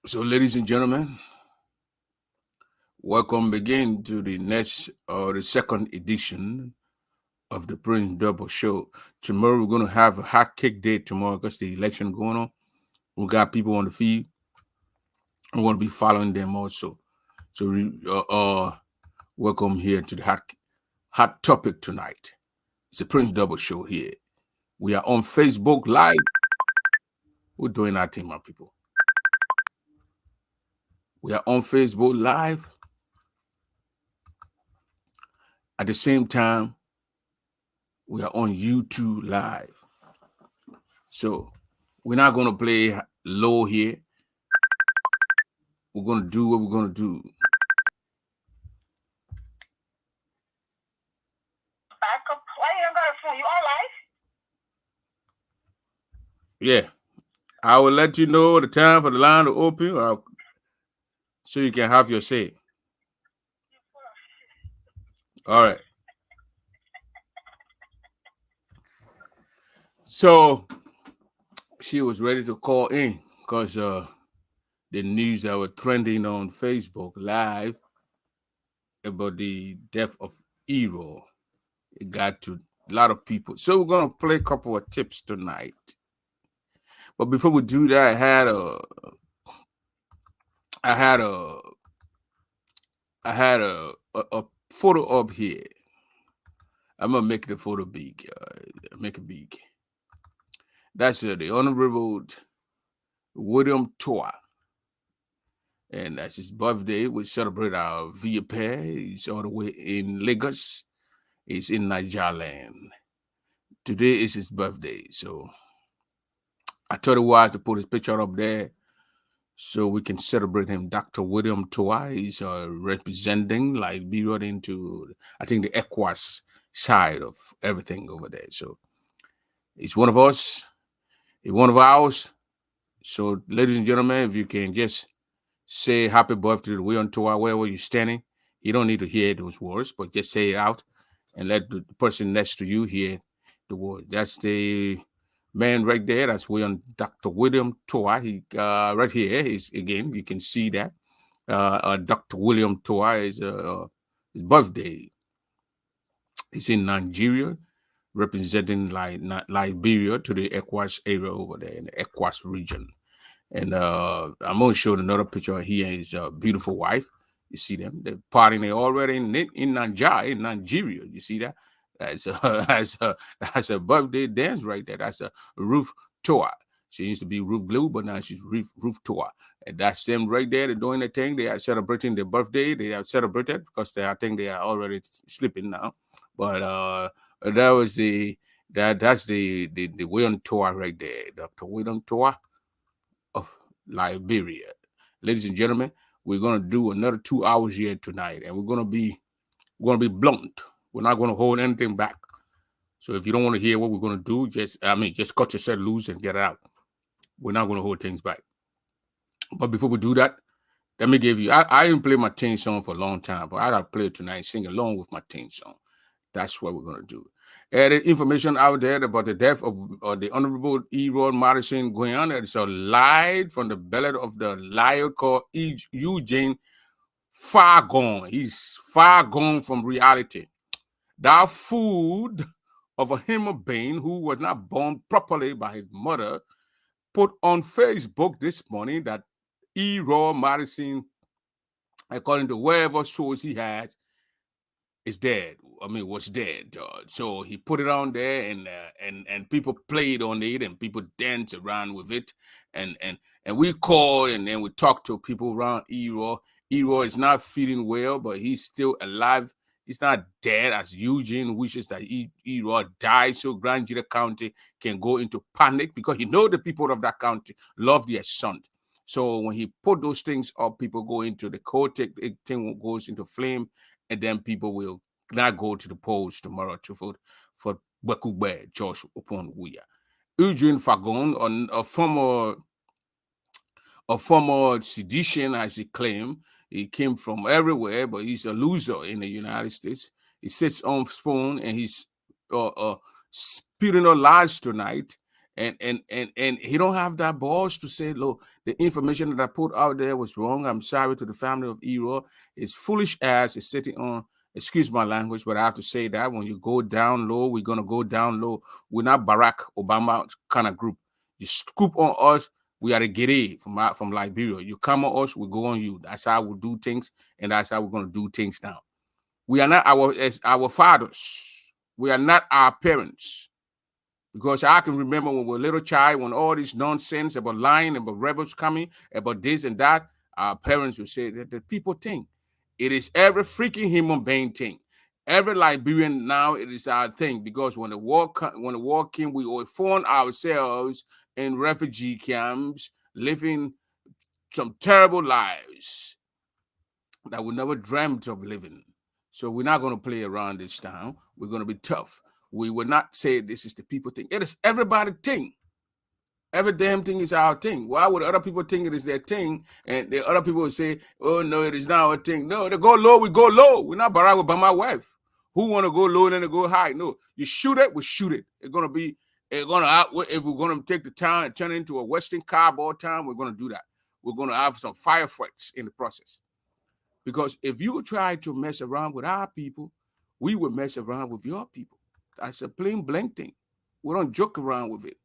So, ladies and gentlemen, welcome again to the next or the second edition of the Prince Double Show. Tomorrow we're going to have a hot kick day tomorrow because the election going on. We got people on the feed. I'm going to be following them also. So, welcome here to the hot topic tonight. It's the Prince Double Show here. We are on Facebook Live. We're doing our thing, my people. We are on Facebook Live. At the same time, we are on YouTube Live. So we're not going to play low here. We're going to do what we're going to do. Backup. Why you don't got a phone? You on live? Yeah. I will let you know the time for the line to open so you can have your say. All right. So she was ready to call in because the news that were trending on Facebook Live about the death of Hero. It got to a lot of people. So we're going to play a couple of tips tonight. But before we do that, I had a photo up here. I'm gonna make the photo big. Make it big. That's the Honorable William Toa, and that's his birthday. We celebrate our via pair. He's all the way in Lagos. He's in Niger land. Today is his birthday, so I thought it was to put his picture up there so we can celebrate him. Dr. William Toa is representing Liberia into, I think, the ECOWAS side of everything over there. So he's one of us, he's one of ours. So, ladies and gentlemen, if you can just say happy birthday to William Toa wherever you're standing. You don't need to hear those words, but just say it out and let the person next to you hear the word. That's the man right there. That's Dr. William Toa. He right here is again. You can see that Dr. William Toa is his birthday. He's in Nigeria, representing Liberia to the ECOWAS area over there in the ECOWAS region. And I'm going to show another picture here. His beautiful wife. You see them? They're partying. They're already in Nigeria. You see that? That's a birthday dance right there. That's a Ruth Toa. She used to be Ruth Blue, but now she's Ruth Toa. And that's them right there. They're doing their thing. They are celebrating their birthday. They are celebrated because I think they are already sleeping now. But that was that's the William Toa right there. Dr. William Toa of Liberia. Ladies and gentlemen, we're gonna do another 2 hours here tonight, and we're gonna be blunt. We're not gonna hold anything back. So if you don't want to hear what we're gonna do, just cut yourself loose and get it out. We're not gonna hold things back. But before we do that, let me give you. I didn't play my theme song for a long time, but I gotta play it tonight. Sing along with my theme song. That's what we're gonna do. The information out there about the death of the Honorable Errol Madison going on. It's a lie from the belly of the liar called Eugene. Far gone. He's far gone from reality. That food of a human being who was not born properly by his mother put on Facebook this morning that Errol Madison, according to whatever source he had, is dead. Was dead. So he put it on there, and people played on it, and people danced around with it, and we called, and then we talked to people around Errol. Errol is not feeling well, but he's still alive. He's not dead, as Eugene wishes that Errol died, so Grand Gila County can go into panic because the people of that county love their son. So when he put those things up, people go into the court, thing goes into flame, and then people will not go to the polls tomorrow to vote for Bekugbe Josh Oponwuya. Eugene Fagon, a former sedition, as he claimed, he came from everywhere, but he's a loser in the United States. He sits on his phone and he's spewing out lies tonight, And he don't have that balls to say, look, the information that I put out there was wrong. I'm sorry to the family of Ero. It's foolish ass is sitting on, excuse my language, but I have to say that when you go down low, we're gonna go down low. We're not Barack Obama kind of group. You scoop on us, we are the Gere from Liberia. You come on us, we go on you. That's how we do things, and that's how we're gonna do things now. We are not our fathers. We are not our parents. Because I can remember when we were a little child, when all this nonsense about lying, about rebels coming, about this and that, our parents would say that the people think. It is every freaking human being thing. Every Liberian now, it is our thing. Because when the war came, we all found ourselves in refugee camps, living some terrible lives that we never dreamt of living. So we're not going to play around this time. We're going to be tough. We will not say this is the people thing. It is everybody thing. Every damn thing is our thing. Why would other people think it is their thing? And the other people will say, oh, no, it is not our thing. No, they go low, we go low. We're not Barack Obama wife. Who want to go low and then go high? No, you shoot it, we shoot it. It's going to be, if we're going to take the town and turn it into a Western cowboy town, we're going to do that. We're going to have some firefights in the process. Because if you try to mess around with our people, we will mess around with your people. That's a plain blank thing. We don't joke around with it.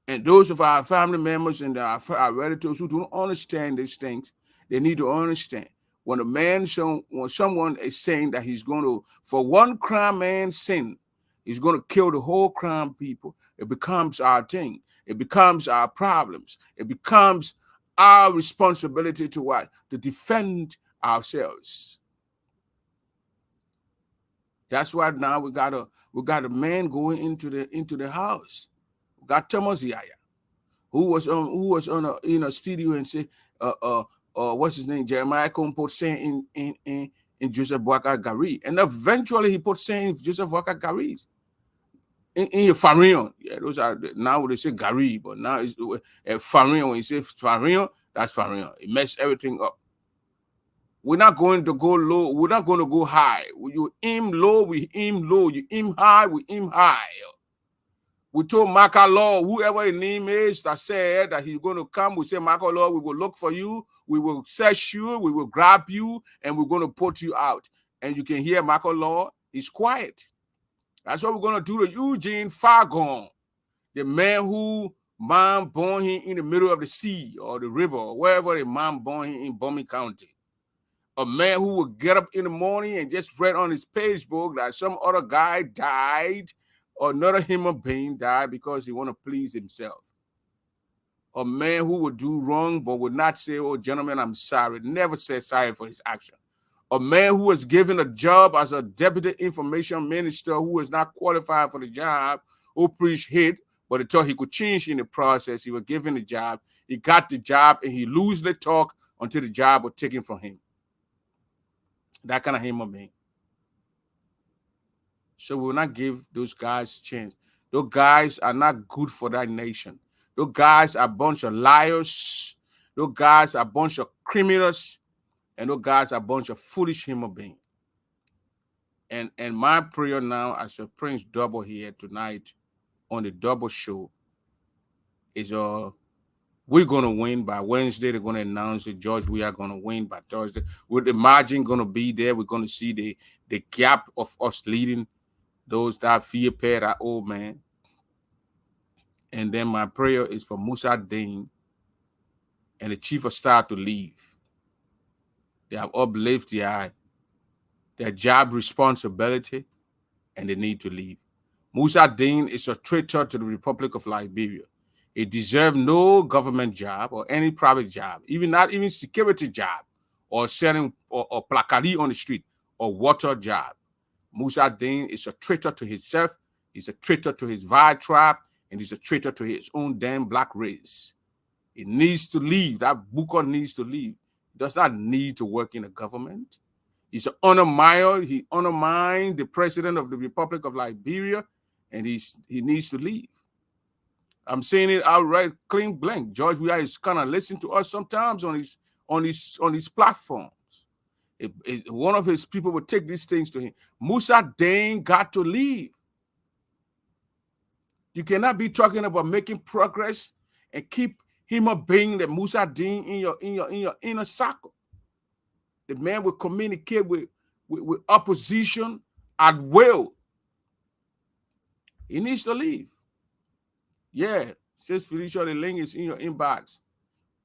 And those of our family members and our relatives who don't understand these things, they need to understand. When when someone is saying that he's going to, for one crime man sin, he's going to kill the whole crime people, it becomes our thing. It becomes our problems. It becomes our responsibility to what? To defend ourselves. That's why now we got a man going into the house. We got Thomas Yaya, who was on a studio and say what's his name, Jeremiah Combs put saying in Joseph Boakai Gari, and eventually he put saying Joseph Boakai Gari in Farion. Yeah, those are now they say Gari, but now it's Farion. When you say Farion, that's Farion. It messed everything up. We're not going to go low. We're not going to go high. You aim low, we aim low. You aim high, we aim high. We told Marco Law, whoever his name is, that said that he's going to come. We say, Marco Law, we will look for you. We will search you. We will grab you, and we're going to put you out. And you can hear Marco Law. He's quiet. That's what we're going to do to Eugene Fargon, the man who mom born him in the middle of the sea or the river, or wherever the mom born him in Bombay County. A man who would get up in the morning and just read on his Facebook that some other guy died or another human being died because he want to please himself. A man who would do wrong but would not say, oh, gentlemen, I'm sorry. Never say sorry for his action. A man who was given a job as a deputy information minister who was not qualified for the job, who preached hate, but he thought he could change in the process. He was given the job. He got the job, and he loosely talked until the job was taken from him. That kind of human being. So we will not give those guys a chance. Those guys are not good for that nation. Those guys are a bunch of liars. Those guys are a bunch of criminals. And those guys are a bunch of foolish human beings. And my prayer now as a Prince Double here tonight on the Double Show is we're going to win by Wednesday. They're going to announce it. George, we are going to win by Thursday. With the margin going to be there, we're going to see the gap of us leading those that fear pay that old man. And then my prayer is for Musa Dane and the chief of staff to leave. They have uplifted their job responsibility, and they need to leave. Musa Dane is a traitor to the Republic of Liberia. He deserves no government job or any private job, not even security job or selling or placari on the street or water job. Musa Dane is a traitor to himself. He's a traitor to his vile tribe, and he's a traitor to his own damn black race. He needs to leave. That Booker needs to leave. He does not need to work in the government. He's an underminer. He undermined the president of the Republic of Liberia, and he needs to leave. I'm saying it outright, clean blank. George Weah is kind of listening to us sometimes on his platforms. One of his people would take these things to him. Musa Dane got to leave. You cannot be talking about making progress and keep him being the Musa Dean in your inner circle. The man will communicate with opposition at will. He needs to leave. Yeah, says Felicia, the link is in your inbox.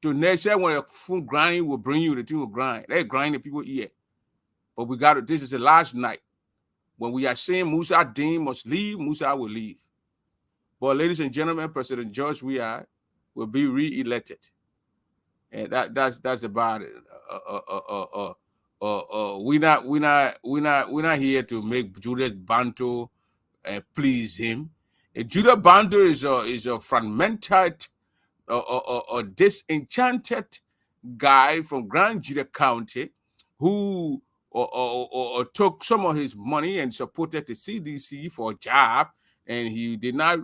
To next year, when a phone grinding will bring you, the thing will grind. They grind the people here. But we got to, this is the last night. When we are saying Musa Dean must leave, Musa will leave. But ladies and gentlemen, President George Weah will be re-elected. And that's about it. We're not here to make Julius Bantu please him. Julius Bantu is a fragmented or disenchanted guy from Grand Juda County who took some of his money and supported the CDC for a job, and he did not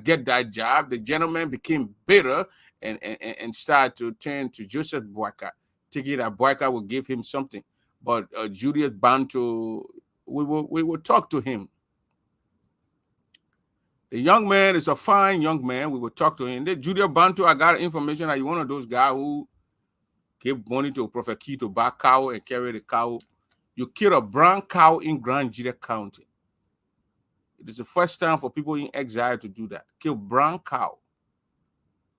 get that job. The gentleman became bitter and started to turn to Joseph Boyka, thinking that Boyka would give him something. But Julius Bantu, we will talk to him. The young man is a fine young man. We will talk to him. Julius Bantu, I got information that he's one of those guys who gave money to Prophet Key to buy cow and carry the cow. You kill a brown cow in Grand Juda County. It is the first time for people in exile to do that. Kill brown cow.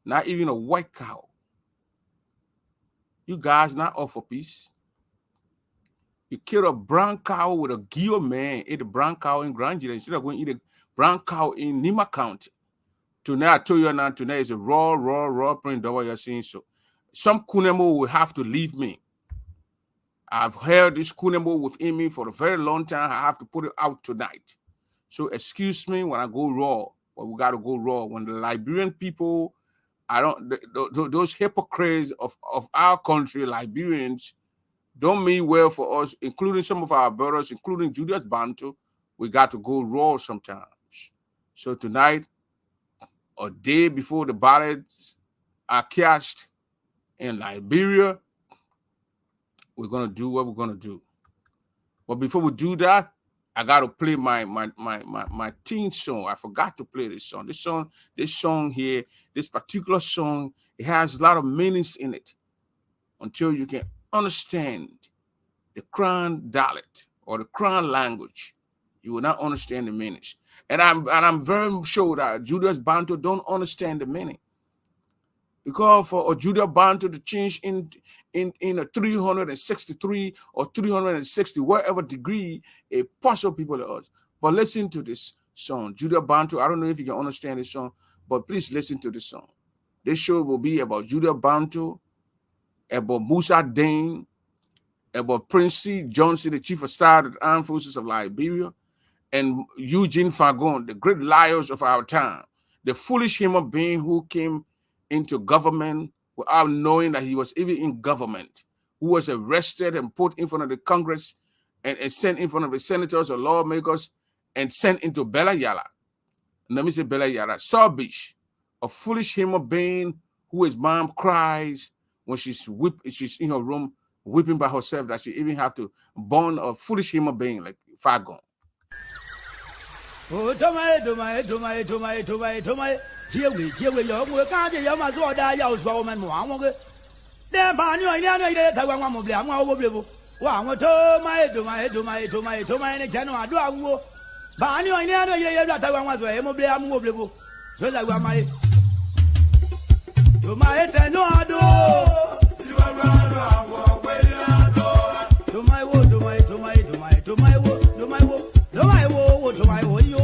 Not even a white cow. You guys not all for peace. You kill a brown cow with a Gio man, eat a brown cow in Grand Juda instead of going to eat a brown cow in Nima County. Tonight, I told you now, tonight is a raw print double you're seeing. So some Kunemo will have to leave me. I've heard this Kunemo within me for a very long time. I have to put it out tonight. So excuse me when I go raw, but we got to go raw. When the Liberian people, those hypocrites of our country, Liberians, don't mean well for us, including some of our brothers, including Julius Bantu. We got to go raw sometimes. So tonight, a day before the ballots are cast in Liberia, we're going to do what we're going to do. But before we do that, I got to play my teen song. I forgot to play this song. This song here, this particular song, it has a lot of meanings in it until you can understand the Crown dialect or the Crown language. You will not understand the meanings. And I'm very sure that Julius Bantu don't understand the meaning. Because for a Julius Bantu to change in a 363 or 360, whatever degree, a partial people to us. But listen to this song. Julius Bantu, I don't know if you can understand this song, but please listen to this song. This show will be about Julius Bantu, about Musa Dean, about Prince C. Johnson, the Chief of Staff of the Armed Forces of Liberia, and Eugene Fagon, the great liars of our time, the foolish human being who came into government without knowing that he was even in government, who was arrested and put in front of the Congress and sent in front of the senators or lawmakers and sent into Bella Yala. And let me say Bella Yala, Sarbish, a foolish human being who his mom cries when she's in her room weeping by herself that she even have to born a foolish human being like Fagon. Oh, Tomai, here we can't hear my sword. I use woman one. Then, Panu, I know one will be a more will. One to my general. Do I go? Panu, I know that I want to be a mobile. So that one my to my head, no, I do. You are to my wood, to my wood, to my wood, to my wood, to my wood, you.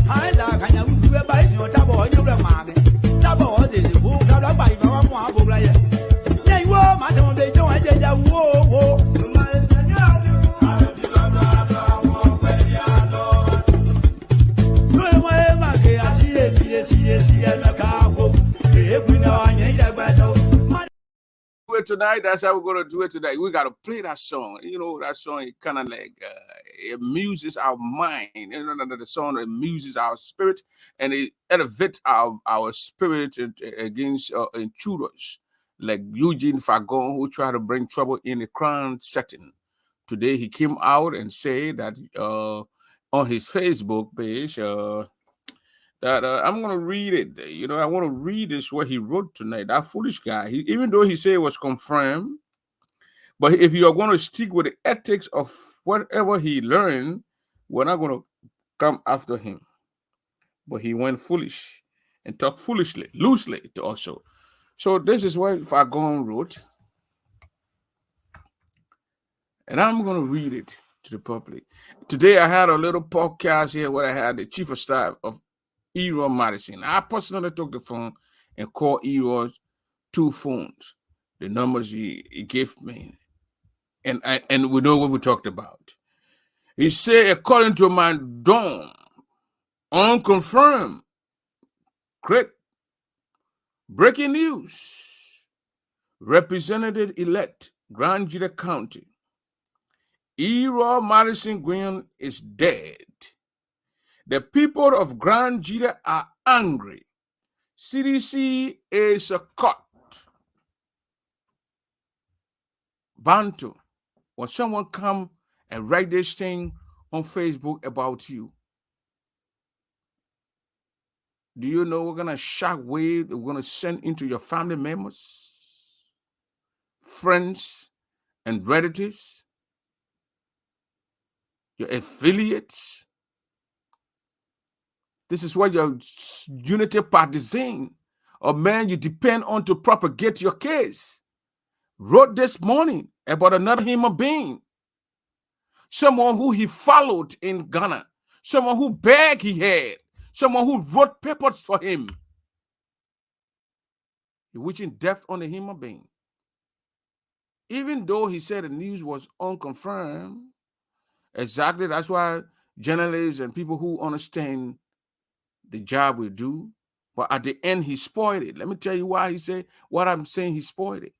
I it tonight. That's how we're gonna do it tonight. We gotta play that song. You know, that song it kind of like it amuses our mind. You know, the song amuses our spirit and it elevates our spirit against intruders like Eugene Fagon, who tried to bring trouble in the Crown setting. Today he came out and said that on his Facebook page. That I'm gonna read it. You know, I want to read this what he wrote tonight. That foolish guy. Even though he said it was confirmed, but if you are going to stick with the ethics of whatever he learned, we're not going to come after him. But he went foolish and talked foolishly, loosely to also. So this is what Fagon wrote, and I'm going to read it to the public. Today I had a little podcast here where I had the chief of staff of Errol Madison. I personally took the phone and called Errol's 2 phones, the numbers he gave me, and we know what we talked about. He said, according to my dome, unconfirmed, great breaking news, Representative-elect Grand Judah County, Errol Madison Green is dead. The people of Grand Judah are angry. CDC is a cut. Bantu, when someone come and write this thing on Facebook about you, do you know what kind of shock wave we're going to send into your family members, friends, and relatives, your affiliates? This is what your unity partisan or man you depend on to propagate your case wrote this morning about another human being, someone who he followed in Ghana, someone who begged he had, someone who wrote papers for him. He wishing death on a human being. Even though he said the news was unconfirmed, exactly that's why journalists and people who understand the job we do, but at the end he spoiled it. Let me tell you why he said what I'm saying he spoiled it.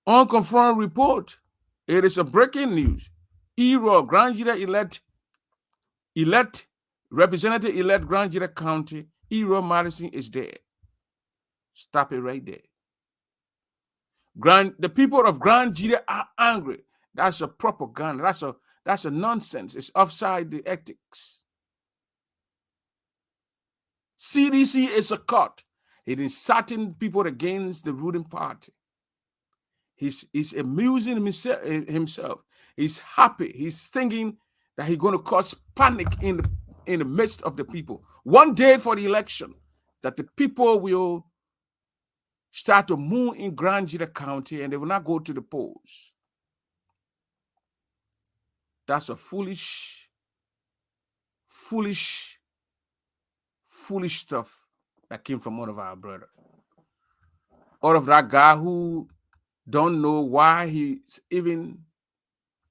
Unconfirmed report. It is a breaking news. Errol Grand Judah elect Representative-elect Grand Judah County, Errol Madison is dead. Stop it right there. The people of Grand Judah are angry. That's a propaganda. That's a nonsense. It's offside the ethics. CDC is a cut. It is inciting people against the ruling party. He's amusing himself. He's happy. He's thinking that he's going to cause panic in the midst of the people. One day for the election, that the people will start to move in Grand Judah County and they will not go to the polls. That's a foolish stuff that came from one of our brothers. Out of that guy who don't know why he's even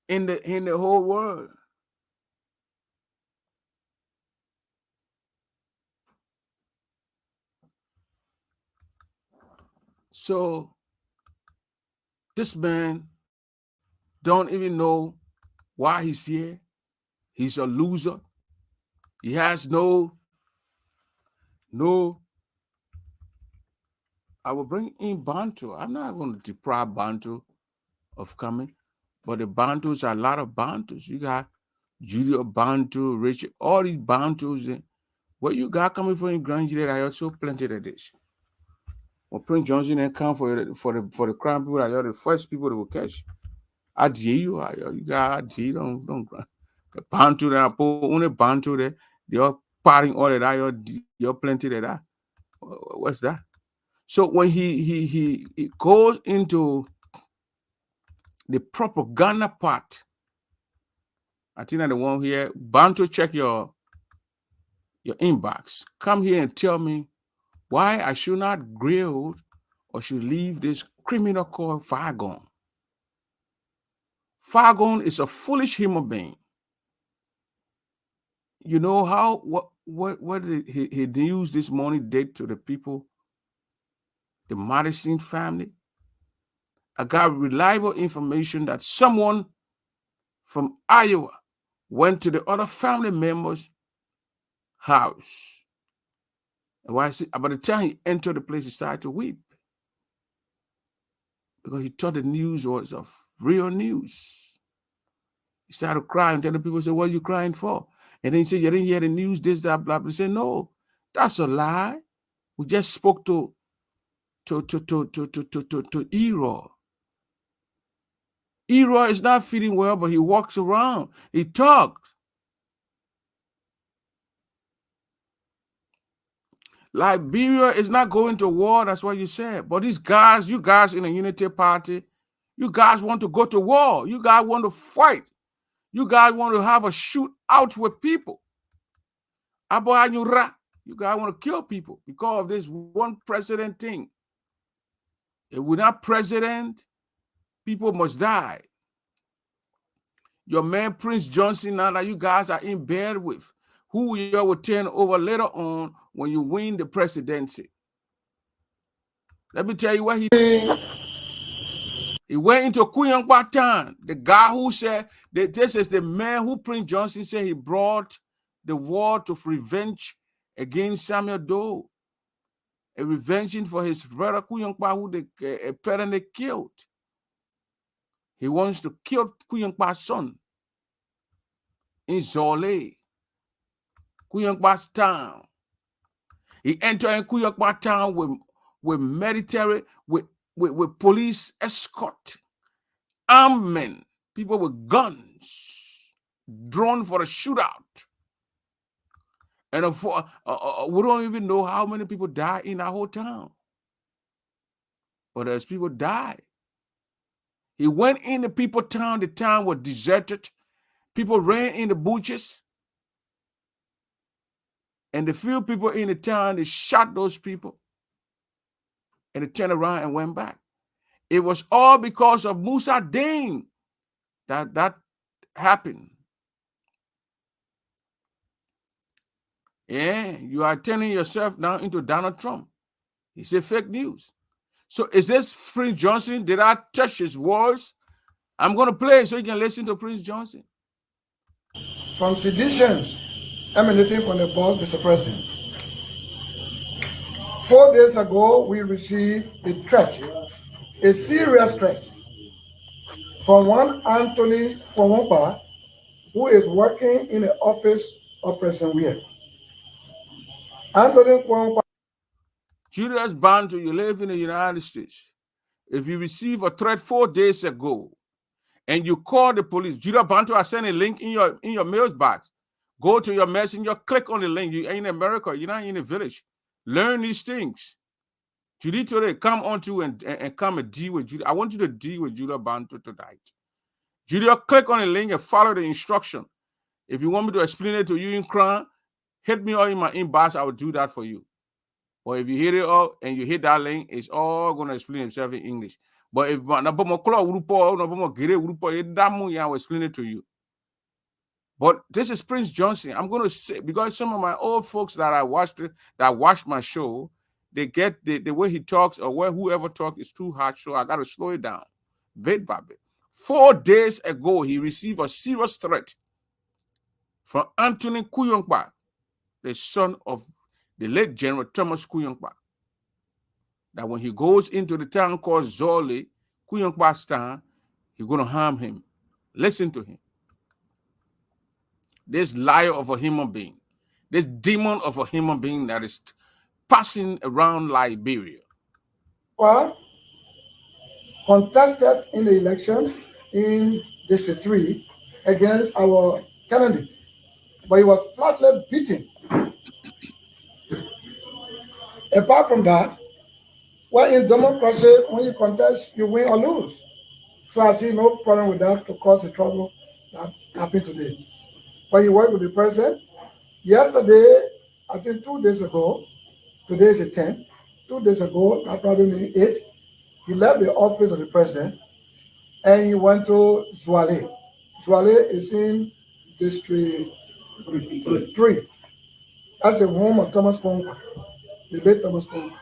in the whole world. So this man don't even know why he's here. He's a loser. He has no. I will bring in Bantu. I'm not going to deprive Bantu of coming, but the Bantus are a lot of Bantus. You got Judah Bantu, Richard, all these Bantus. What you got coming from in Grand Judah, I also plenty of this. When Prince Johnson and come for the crime people, are the first people that will catch. I dare you got don't the Bantu that only Bantu there, they are parting all of that, you're plenty of that. What's that? So when he goes into the propaganda part, I think that the one here, Bantu, check your inbox. Come here and tell me why I should not grill or should leave this criminal called Fagon. Fagon is a foolish human being. You know how what did he news this morning did to the people, the Madison family? I got reliable information that someone from Iowa went to the other family member's house. And by the time he entered the place, he started to weep because he thought the news was of real news. He started crying, telling people, "What are you crying for?" And then he said, "You didn't hear the news, this, that, blah, blah." He said, "No, that's a lie. We just spoke to Errol. Errol is not feeling well, but he walks around. He talks. Liberia is not going to war. That's what you said. But these guys, you guys in the Unity Party, you guys want to go to war. You guys want to fight. You guys want to have a shootout with people. You guys want to kill people because of this one president thing. If we're not president, people must die. Your man Prince Johnson, now that you guys are in bed with, who you will turn over later on when you win the presidency. Let me tell you what he did. He went into Kuyangba town. The guy who said that this is the man who Prince Johnson said he brought the war to revenge against Samuel Doe. A revenge for his brother Kuyangba who they apparently killed. He wants to kill Kuyangba's son in Zole, Kuyangba's town. He entered in Kuyangba town with military, with police escort, armed men, people with guns, drawn for a shootout. And we don't even know how many people died in our whole town. But as people died, he went in the people town. The town was deserted. People ran in the bushes. And the few people in the town, they shot those people. And they turned around and went back. It was all because of Musa Dane that happened. Yeah, you are turning yourself now into Donald Trump. He said fake news. So is this Prince Johnson? Did I touch his words? I'm going to play so you can listen to Prince Johnson. From sedition emanating from the boss, Mr. President. 4 days ago, we received a threat, a serious threat, from one Anthony Kwangwa, who is working in the office of President Weir. Anthony Kwangwa. Julius Bantu, you live in the United States. If you receive a threat 4 days ago and you call the police, Julius Bantu, I sent a link in your mail box. Go to your messenger, click on the link. You're in America, you're not in a village. Learn these things. Judy today, come on to and come and deal with Judy. I want you to deal with Julia Bantu tonight. Julia, click on the link and follow the instruction. If you want me to explain it to you in Kran, hit me all in my inbox. I will do that for you. But if you hit it up and you hit that link, it's all going to explain itself in English. But if I will explain it to you. But this is Prince Johnson. I'm going to say, because some of my old folks that watched my show, they get the way he talks or whoever talks is too hard, so I got to slow it down bit by bit. 4 days ago, he received a serious threat from Anthony Kuyangba, the son of the late General Thomas Kuyangba, that when he goes into the town called Zole, Kuyangba's town, he's going to harm him. Listen to him. This liar of a human being, this demon of a human being that is passing around Liberia. Well, contested in the election in District 3 against our candidate, but he was flatly beaten. Apart from that, well, in democracy, when you contest, you win or lose. So I see no problem with that to cause the trouble that happened today. But he worked with the president. Yesterday, I think 2 days ago, today is the 10th, 2 days ago, that probably means 8, he left the office of the president and he went to Zwale. Zwale is in District 3. That's the home of Thomas Kwangwa, the late Thomas Kwangwa.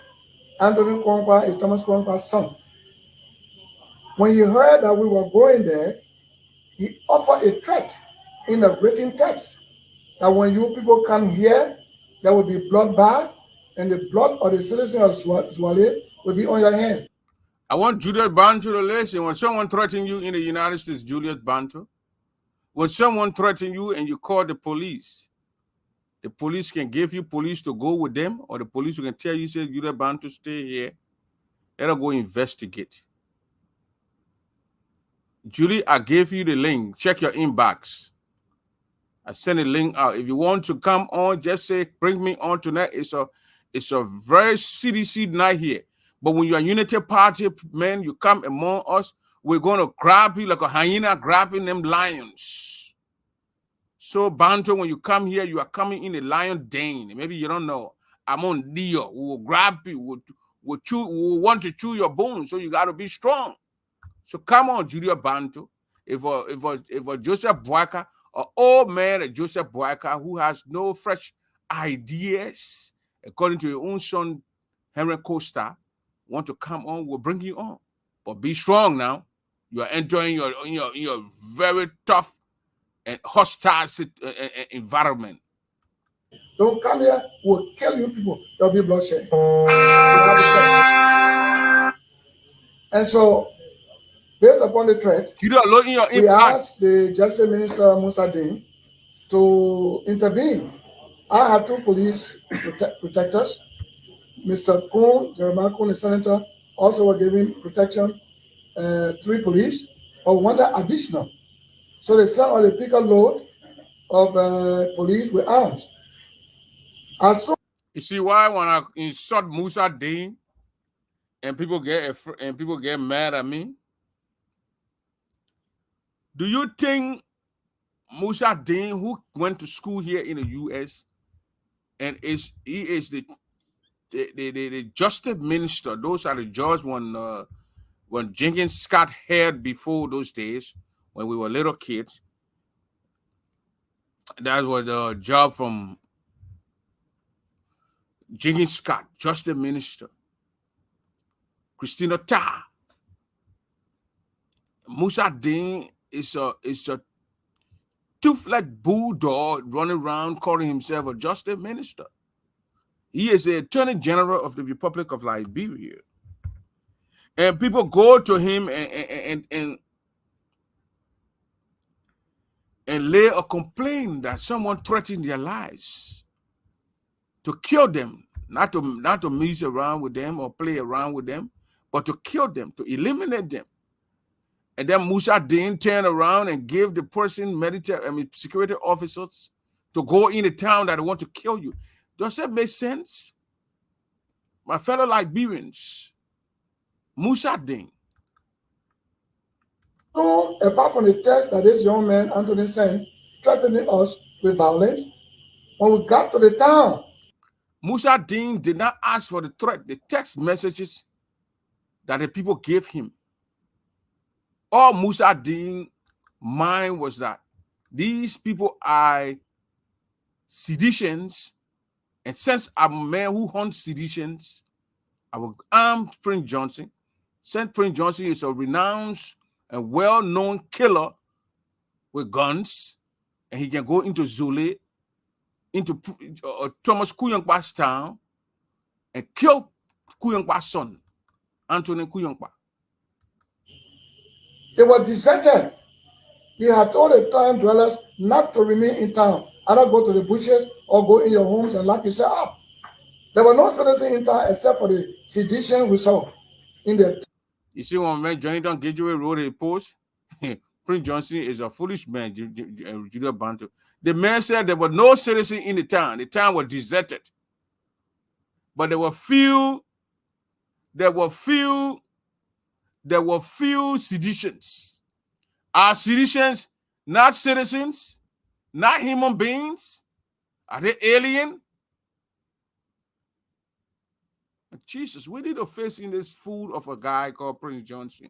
Anthony Kwangwa is Thomas Kwangwa's son. When he heard that we were going there, he offered a threat in a written text that when you people come here, there will be bloodbath, and the blood of the citizens of Zwale will be on your hands. I want Julius Bantu to listen. When someone threatens you in the United States, Julius Bantu, when someone threatens you and you call the police can give you police to go with them, or the police can tell you, say, Julius Bantu, stay here. Let us go investigate. Julie, I gave you the link. Check your inbox. I sent a link out. If you want to come on, just say, bring me on tonight. It's a very CDC night here. But when you're a unity party, man, you come among us, we're going to grab you like a hyena grabbing them lions. So, Bantu, when you come here, you are coming in a lion den. Maybe you don't know. I'm on Dio. We will grab you. We'll want to chew your bones, so you got to be strong. So come on, Julia Bantu. If a Joseph Boyka, an old man, a Joseph Boyka, who has no fresh ideas, according to your own son, Henry Costa, want to come on, we'll bring you on. But be strong now. You are enjoying your very tough and hostile environment. Don't come here, we'll kill you people. There'll be bloodshed. And so, based upon the threat, we asked the Justice Minister Musa Deen to intervene. I had 2 police protectors. Mr. Kuhn, Jeremiah Kuhn, the senator, also were giving protection, 3 police, but we wanted additional. So they sent on a picker load of police with arms. You see why when I insult Musa Deen and people get mad at me? Do you think Musa Deen, who went to school here in the U.S. and he is the justice minister? Those are the judges when Jenkins Scott had before those days when we were little kids. That was the job from Jenkins Scott, justice minister. Christina Ta. Musa Deen is a toothless bulldog running around calling himself a justice minister. He is the Attorney General of the Republic of Liberia. And people go to him and lay a complaint that someone threatened their lives to kill them, not to mess around with them or play around with them, but to kill them, to eliminate them. And then Musa Deen turned around and gave the person security officers to go in the town that they want to kill you. Does that make sense? My fellow Liberians, Musa Deen. So, apart from the text that this young man, Anthony, sent, threatening us with violence, when we got to the town, Musa Deen did not ask for the threat, the text messages that the people gave him. All Musa Deen's mind was that these people are seditions, and since I'm a man who hunts seditions, I will arm Prince Johnson. Since Prince Johnson is a renowned and well-known killer with guns, and he can go into Zule, into Thomas Kuyankpa's town, and kill Kuyankpa's son, Anthony Kuyankpa. They were deserted. He had told the town dwellers not to remain in town, either go to the bushes or go in your homes and lock yourself up. There were no citizens in town except for the sedition we saw in the. You see, when man Jonathan Gidgeway wrote a post, Prince Johnson is a foolish man, Julia Bantu. The man said there were no citizens in the town. The town was deserted. But there were few seditions. Are seditions not citizens, not human beings? Are they alien? Jesus, we need to face in this food of a guy called Prince Johnson.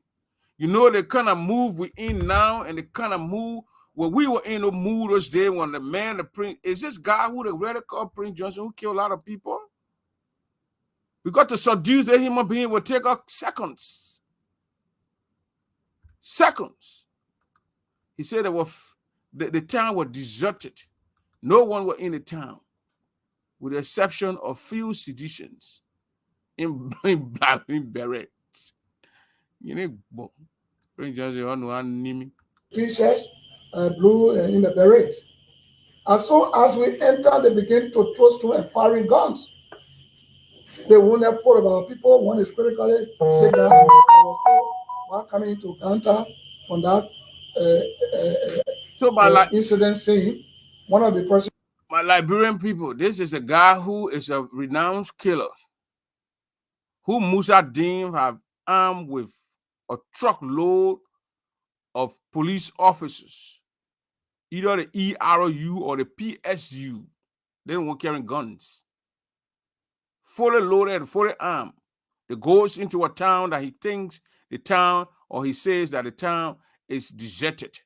You know the kind of move we're in now, and the kind of move when we were in the mood those days when the Prince, is this guy who they really called Prince Johnson who killed a lot of people? We got to seduce the human being will take us seconds. seconds. He said the town was deserted. No one was in the town, with the exception of few citizens in berets. You know, Prince Johnson on one name. T-shirts, blue in the beret. As soon as we enter, they begin to throw stone and firing guns. They won't have thought about people. One is critically sick down. There was one coming into counter from that incident scene. One of the person. My Liberian people, this is a guy who is a renowned killer, who Musa Dean have armed with a truckload of police officers, either the ERU or the PSU. They don't want carrying guns. Fully loaded, fully armed. He goes into a town that he thinks the town, or he says that the town is deserted.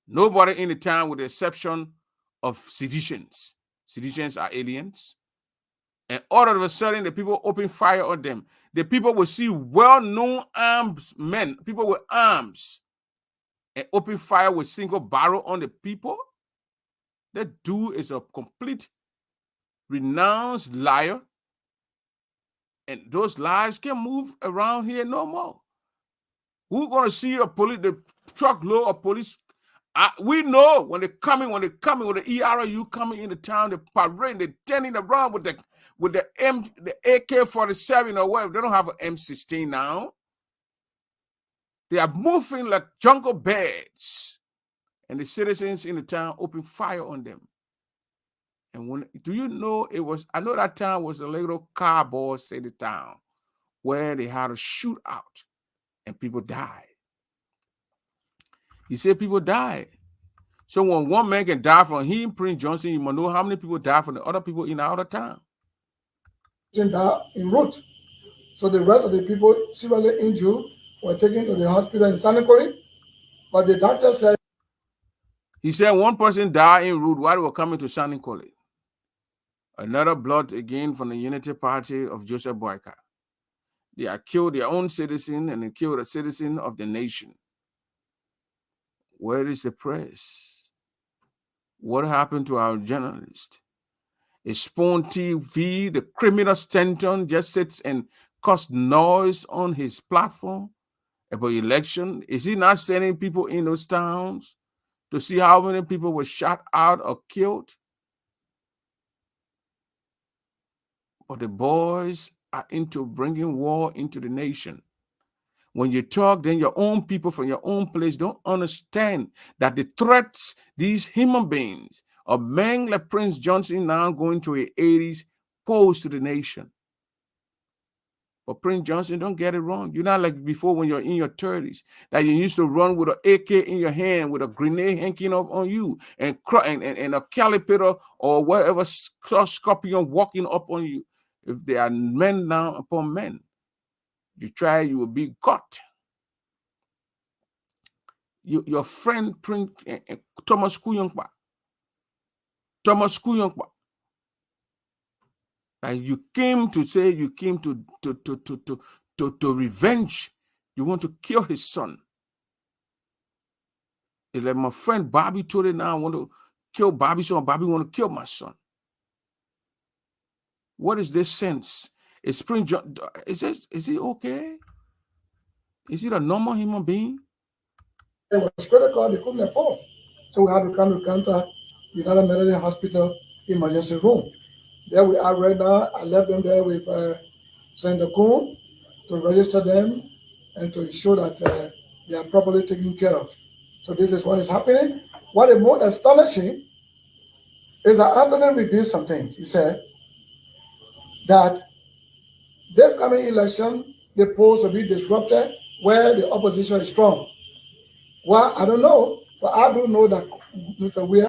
Nobody in the town with the exception of seditions. Seditions are aliens. And all of a sudden, the people open fire on them. The people will see well-known armed men, people with arms, and open fire with single barrel on the people. That dude is a complete renounced liar. And those lies can move around here no more. We're going to see the truckload of police. We know when they're coming, with the ERU coming in the town, the parade, they're turning around with the AK-47 or whatever. They don't have an M16 now. They are moving like jungle bears. And the citizens in the town open fire on them. And do you know I know that town was a little cowboy city town where they had a shootout and people died. He said people died. So when one man can die from him, Prince Johnson, you must know how many people died from the other people in the other town. In route. So the rest of the people severely injured were taken to the hospital in Sannikoli, but the doctor said. He said one person died en route while they were coming to Sannikoli. Another blood again from the Unity Party of Joseph Boyka. They have killed their own citizen and they killed a citizen of the nation. Where is the press? What happened to our journalist? Is Spawn TV, the criminal Stanton, just sits and causes noise on his platform about election? Is he not sending people in those towns to see how many people were shot out or killed? But the boys are into bringing war into the nation. When you talk, then your own people from your own place don't understand that the threats these human beings, a man like Prince Johnson now going to his 80s, pose to the nation. But Prince Johnson, don't get it wrong. You're not like before when you're in your 30s, that you used to run with an AK in your hand with a grenade hanging up on you and a caliper or whatever scorpion walking up on you. If they are men now upon men, you will be got. Your friend Prince Thomas Kuyonkpa. Like you came to say you came to revenge. You want to kill his son. It's like my friend Bobby told it now. I want to kill Bobby's son. Bobby want to kill my son. What is this sense? Is Prince John? Is he okay? Is he a normal human being? It was critical. They couldn't afford, so we had to come to Kanta United Methodist Hospital emergency room. There we are right now. I left them there with Senator Kuhn to register them and to ensure that they are properly taken care of. So this is what is happening. What is more astonishing is that Anthony revealed some things. He said that this coming election, the polls will be disrupted where the opposition is strong. Well, I don't know, but I do know that Mr. Weir.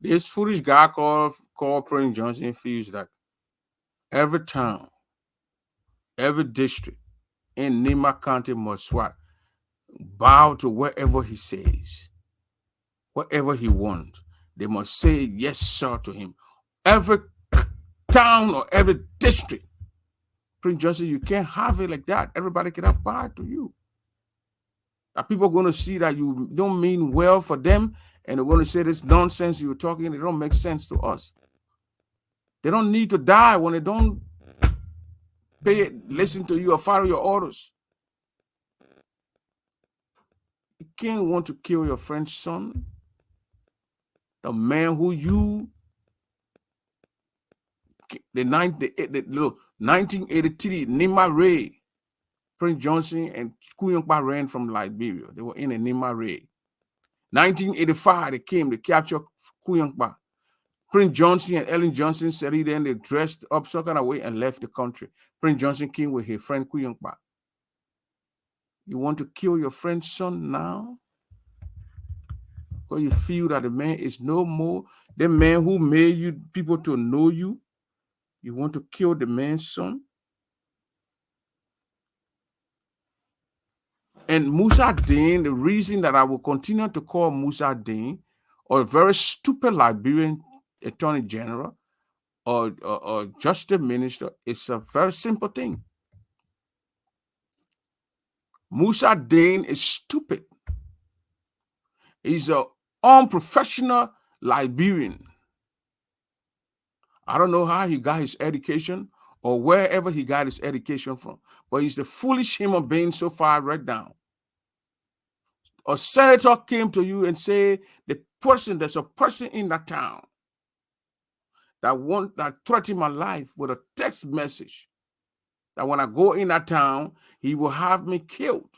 This foolish guy called Prince Johnson feels that every town, every district in Nima County must bow to whatever he says, whatever he wants. They must say yes, sir, to him. Every town or every district. Prince Johnson, you can't have it like that. Everybody cannot bow to you. That people are going to see that you don't mean well for them, and they're going to say this nonsense you're talking, it don't make sense to us. They don't need to die when they don't listen to you or follow your orders. You can't want to kill your friend's son, the man who you, the 1983, Nima Ray, Prince Johnson and Kuyunkpa ran from Liberia. They were in a Nima Ray. 1985, they came, they captured Kuyunkpa. Prince Johnson and Ellen Johnson said he then they dressed up some kind of way and left the country. Prince Johnson came with his friend Kuyunkpa. You want to kill your friend's son now? Because you feel that the man is no more. The man who made you people to know you, you want to kill the man's son? And Musa Dane, the reason that I will continue to call Musa Dane, or a very stupid Liberian attorney general, or justice minister, it's a very simple thing. Musa Dane is stupid. He's an unprofessional Liberian. I don't know how he got his education or wherever he got his education from, but he's the foolish human being so far right now. A senator came to you and said, there's a person in that town that threatened my life with a text message that when I go in that town, he will have me killed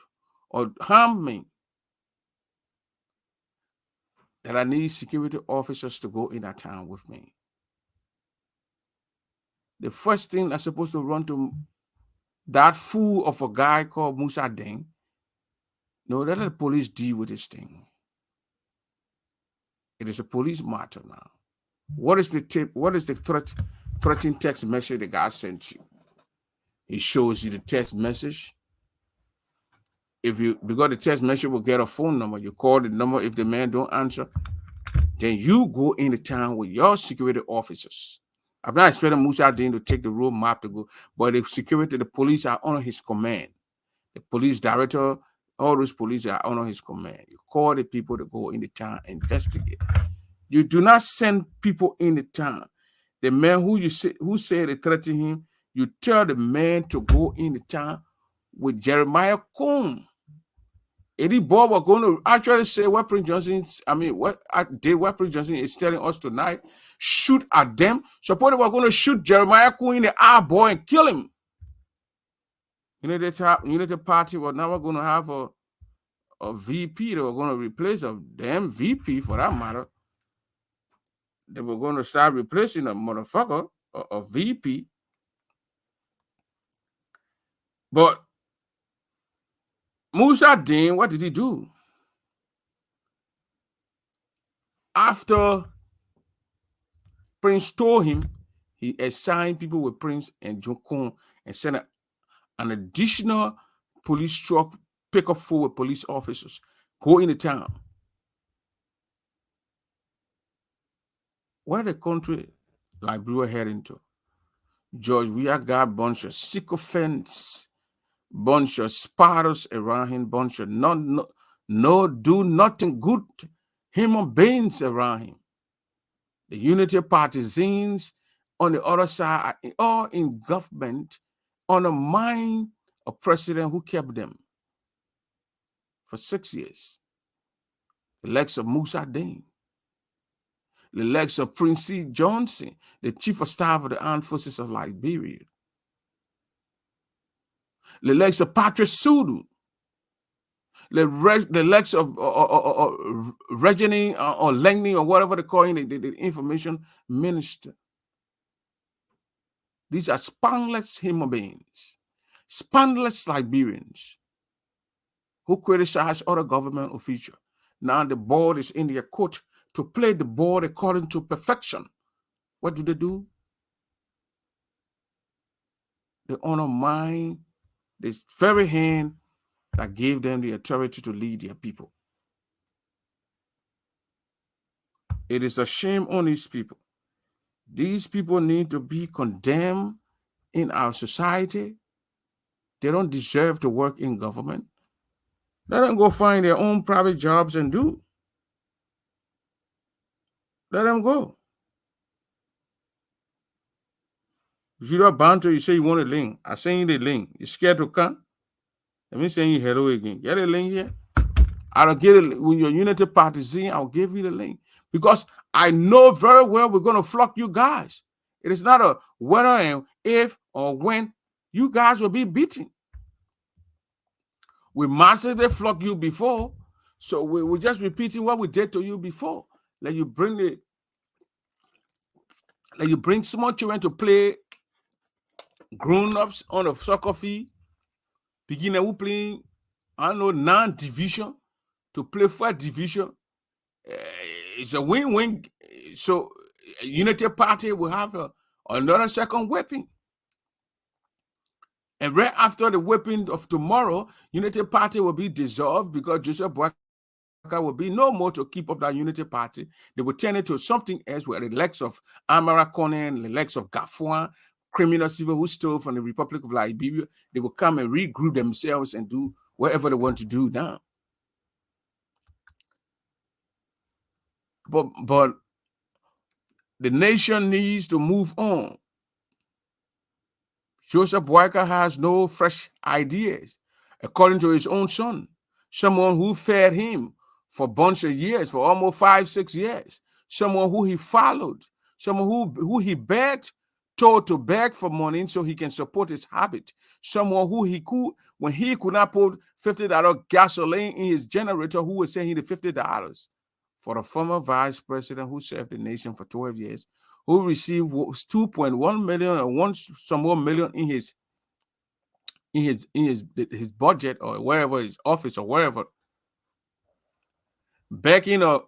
or harm me. That I need security officers to go in that town with me. The first thing I'm supposed to run to that fool of a guy called Musa Dane. No, let the police deal with this thing. It is a police matter now. What is the tip? What is the threatening text message the guy sent you? He shows you the text message. Because the text message will get a phone number, you call the number. If the man don't answer, then you go into town with your security officers. I'm not expecting Musa Dane to take the road map to go, but the security, the police are under his command. The police director, all those police are under his command. You call the people to go in the town, investigate. You do not send people in the town. The man who said they threatened him, you tell the man to go in the town with Jeremiah Combe. Eddie Bob are going to actually say what Prince Johnson, what Prince Johnson is telling us tonight, shoot at them. Suppose they were going to shoot Jeremiah Combe in the eye, boy, and kill him. Unity Party was never going to have a VP. They were going to replace a damn VP for that matter. They were going to start replacing a motherfucker, a VP. But Musa Dane, what did he do? After Prince told him, he assigned people with Prince and Jokon and sent an additional police truck pick up full with police officers. Go in the town. Where the country Liberia heading to? George, we have got a bunch of sycophants, bunch of spotters around him, bunch of do nothing good human beings around him. The unity partisans on the other side are all in government on the mind of president who kept them for 6 years. The likes of Musa Dane, the likes of Prince C. Johnson, the chief of staff of the armed forces of Liberia, the likes of Patrick Sudu, the likes of Regine or Langley or whatever they call him, the information minister. These are spineless human beings, spineless Liberians who criticize other government officials. Now the board is in their court to play the board according to perfection. What do? They undermine this very hand that gave them the authority to lead their people. It is a shame on these people. These people need to be condemned in our society. They don't deserve to work in government. Let them go find their own private jobs and do. Let them go. If you're not bound to, you say you want a link. I send you the link. You're scared to come? Let me send you hello again. Get a link here. I'll get it when your Unity Party see. I'll give you the link because I know very well we're going to flock you guys. It is not a whether and if or when you guys will be beaten. We massively flock you before, so we're just repeating what we did to you before. Like you bring small children to play grown-ups on a soccer field, beginning who playing, I don't know, non-division to play for division. It's a win-win. So Unity Party will have another second weapon. And right after the weapon of tomorrow, Unity Party will be dissolved because Joseph Boakai will be no more to keep up that Unity Party. They will turn it to something else where the legs of Amara Conan, the legs of Gafuan, criminals, people who stole from the Republic of Liberia, they will come and regroup themselves and do whatever they want to do now. But the nation needs to move on. Joseph Boakai has no fresh ideas, according to his own son, someone who fed him for a bunch of years, for almost 5-6 years, someone who he followed, someone who he begged, told to beg for money so he can support his habit, someone who he could, when he could not put $50 gasoline in his generator, who was saying the $50 for the former vice president who served the nation for 12 years, who received 2.1 million or some more million in his budget or wherever, his office or wherever, backing a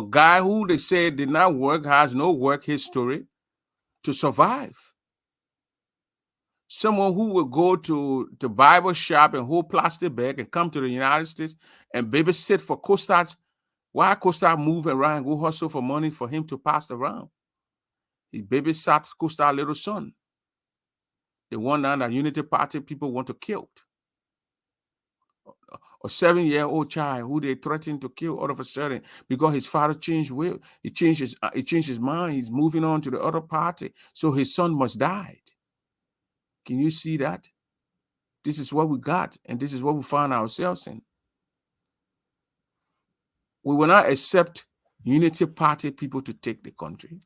guy who they say did not work, has no work history to survive. Someone who would go to the Bible shop and hold plastic bag and come to the United States and babysit for Costas. Why Costas move around and go hustle for money for him to pass around? He babysat Costas' little son. The one that Unity Party people want to kill. A 7-year-old child who they threatened to kill all of a sudden because his father changed will. He changed his mind. He's moving on to the other party. So his son must die. Can you see that? This is what we got, and this is what we find ourselves in. We will not accept Unity Party people to take the country.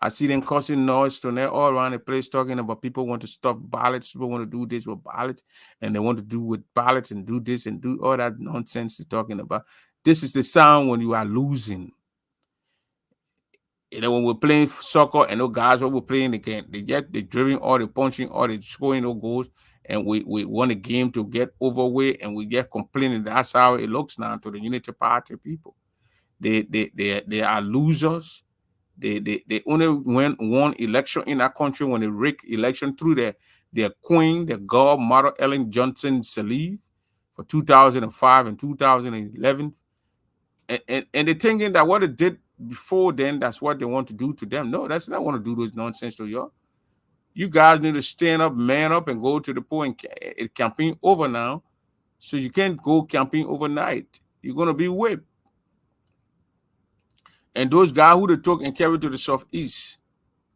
I see them causing noise tonight all around the place, talking about people want to stuff ballots, people want to do this with ballots, and they want to do with ballots and do this and do all that nonsense they're talking about. This is the sound when you are losing. You know, when we're playing soccer and those guys, when we're playing the game, they're dribbling or they're punching or they're scoring no goals, and we want a game to get over with, and we get complaining. That's how it looks now to the Unity Party people. They are losers. They only win one election in that country when they rig election through their queen, their godmother, Ellen Johnson Sirleaf, for 2005 and 2011. And they're thinking that what they did before then, that's what they want to do to them. No, that's not want to do those nonsense to you. You guys need to stand up, man up, and go to the poll and campaign over now. So you can't go campaign overnight. You're going to be whipped. And those guys who they took and carried to the Southeast,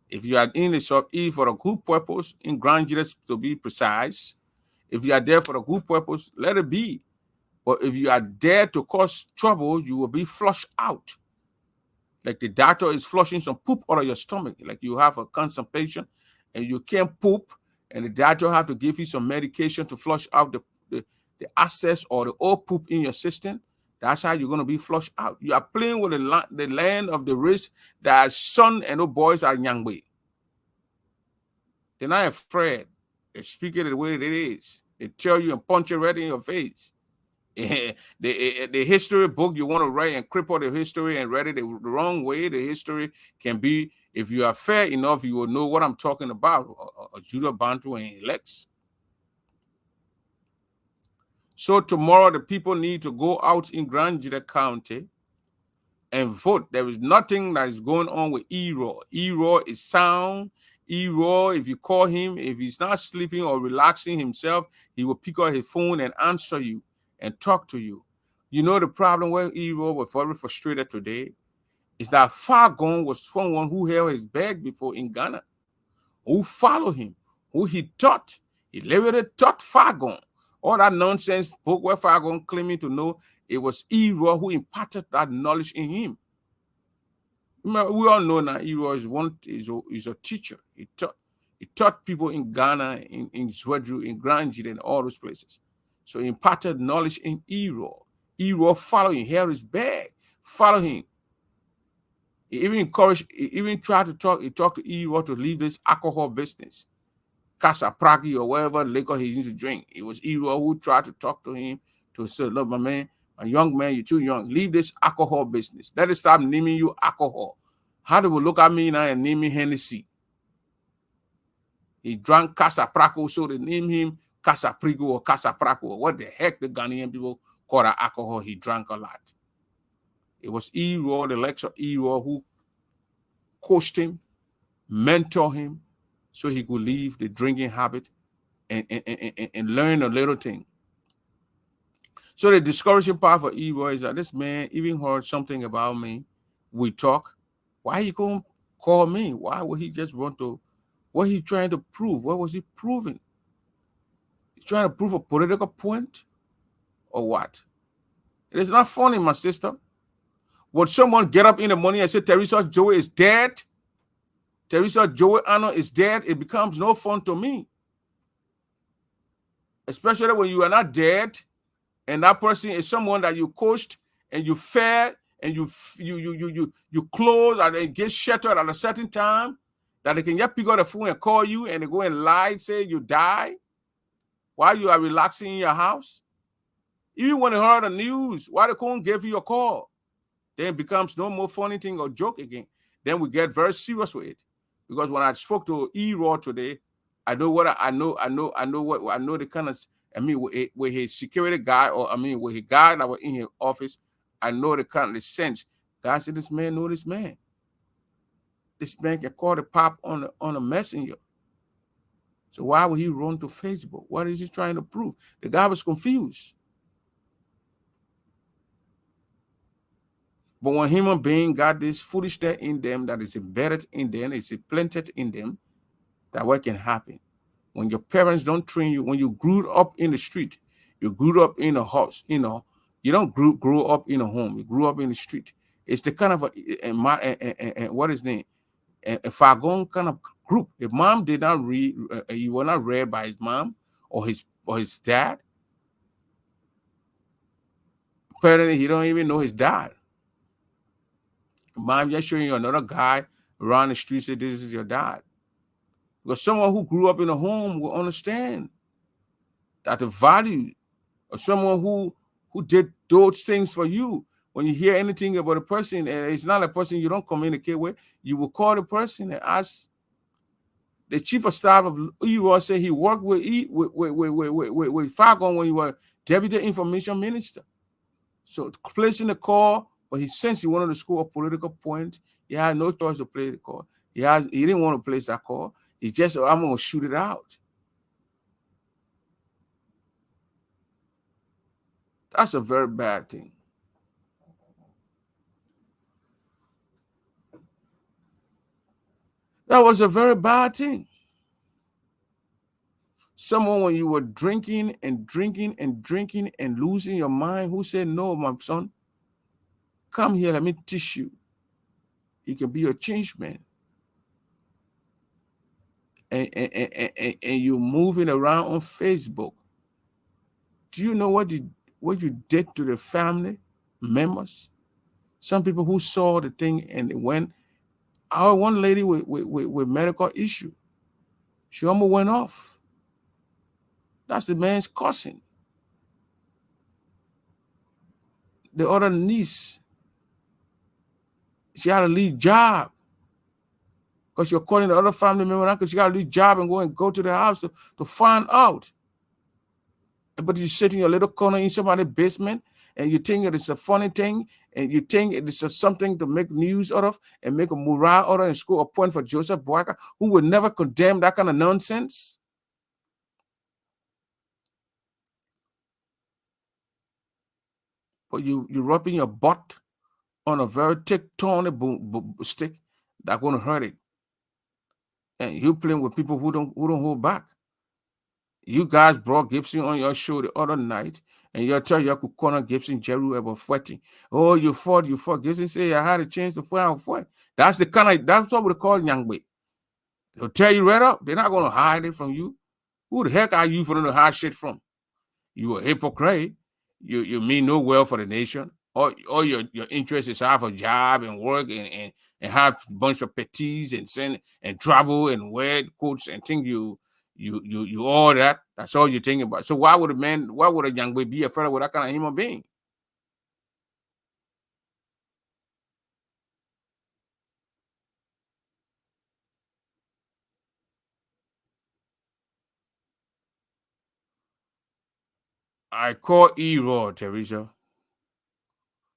if you are in the Southeast for a good purpose, in Grand Judas to be precise, if you are there for a good purpose, let it be. But if you are there to cause trouble, you will be flushed out. Like the doctor is flushing some poop out of your stomach. Like you have a constipation and you can't poop, and the doctor have to give you some medication to flush out the excess or the old poop in your system. That's how you're going to be flushed out. You are playing with the land of the risk that son and the boys are Nyangwe. They're not afraid. They speak it the way it is. They tell you and punch it right in your face. The history book you want to write and cripple the history and write it the wrong way, the history can be, if you are fair enough, you will know what I'm talking about. Judah Bantu and Lex. So tomorrow, the people need to go out in Grand Judah County and vote. There is nothing that is going on with Eroy. Eroy is sound. Eroy, if you call him, if he's not sleeping or relaxing himself, he will pick up his phone and answer you. and talk to you. You know the problem where Ero was very frustrated today is that Fargon was someone who held his bag before in Ghana, who followed him, who he taught. He literally taught Fargon. All that nonsense book where Fargon claiming to know, it was Ero who imparted that knowledge in him. We all know now Ero is a teacher. He taught people in Ghana, in Zwedru, in Granjit, and all those places. So he imparted knowledge in Ero. Ero followed him, held his bag, follow him. He even encouraged, he even tried to talk, he talked to Ero to leave this alcohol business. Casa Pragi or whatever liquor he used to drink. It was Ero who tried to talk to him to say, look, my man, a young man, you're too young. Leave this alcohol business. Let us stop naming you alcohol. How do we look at me now and name me Hennessy? He drank Casa Praco, so they name him Casa Prigo or Casa Praco. What the heck the Ghanaian people call that alcohol? He drank a lot. It was Ero, the lecturer Ero, who coached him, mentored him, so he could leave the drinking habit and learn a little thing. So the discouraging part for Ero is that this man even heard something about me. We talk. Why he couldn't call me? Why would he just want to? What he trying to prove? What was he proving? He's trying to prove a political point or what? It is not funny, my sister. Would someone get up in the morning and say Teresa Joey is dead? Teresa Joey Anno is dead. It becomes no fun to me. Especially when you are not dead and that person is someone that you coached and you fed and you clothe and they get sheltered at a certain time that they can just pick up the phone and call you and they go and lie, say you die while you are relaxing in your house. Even when they heard the news, why they couldn't give you a call? Then it becomes no more funny thing or joke again. Then we get very serious with it. Because when I spoke to Ero today, I know what I know the kind of, I mean, with his security guy, or I mean, with his guy that was in his office, I know the kind of sense. God said, this man know this man. This man can call the pop on a messenger. So why would he run to Facebook? What is he trying to prove? The guy was confused. But when human being got this foolishness in them that is embedded in them, it's implanted in them, that what can happen. When your parents don't train you, when you grew up in the street, you grew up in a house, you know, you don't grow up in a home, you grew up in the street. It's the kind of what is name? A Fargon kind of group. If mom did not read, he was not read by his mom or his dad. Apparently, he don't even know his dad. Mom just showing you another guy around the street, say this is your dad. Because someone who grew up in a home will understand that the value of someone who did those things for you. When you hear anything about a person, and it's not a person you don't communicate with, you will call the person and ask. The chief of staff of Ero said he worked with Fargon when he was deputy information minister. So placing the call, but he since he wanted to score a political point, he had no choice to play the call. He didn't want to place that call. He just, I'm going to shoot it out. That's a very bad thing. That was a very bad thing. Someone, when you were drinking and drinking and drinking and losing your mind, who said, no, my son, come here, let me teach you. You can be a changed man. And you're moving around on Facebook. Do you know what you did to the family members? Some people who saw the thing and it went. Our one lady with medical issue, she almost went off. That's the man's cousin. The other niece, she had to leave job because you're calling the other family member because she got to leave job and go to the house to find out. But you sit in your little corner in somebody's basement and you think it's a funny thing and you think it's something to make news out of and make a morale out of and score a point for Joseph Boyka, who would never condemn that kind of nonsense. but you're rubbing your butt on a very thick, thorny stick that's going to hurt it. And you playing with people who don't hold back. You guys brought Gibson on your show the other night, and you're telling you could corner Gibson Jerry about fighting. Oh, you fought. Gibson say I had a chance to fight. That's what we call Nyangbe. They'll tell you right up. They're not going to hide it from you. Who the heck are you for them to hide shit from? You a hypocrite. You mean no well for the nation. All your interest is have a job and work and have a bunch of petties and travel and wear coats and think you all that. That's all you're thinking about. So why would a young boy be afraid of that kind of human being? I called E-Raw, Teresa.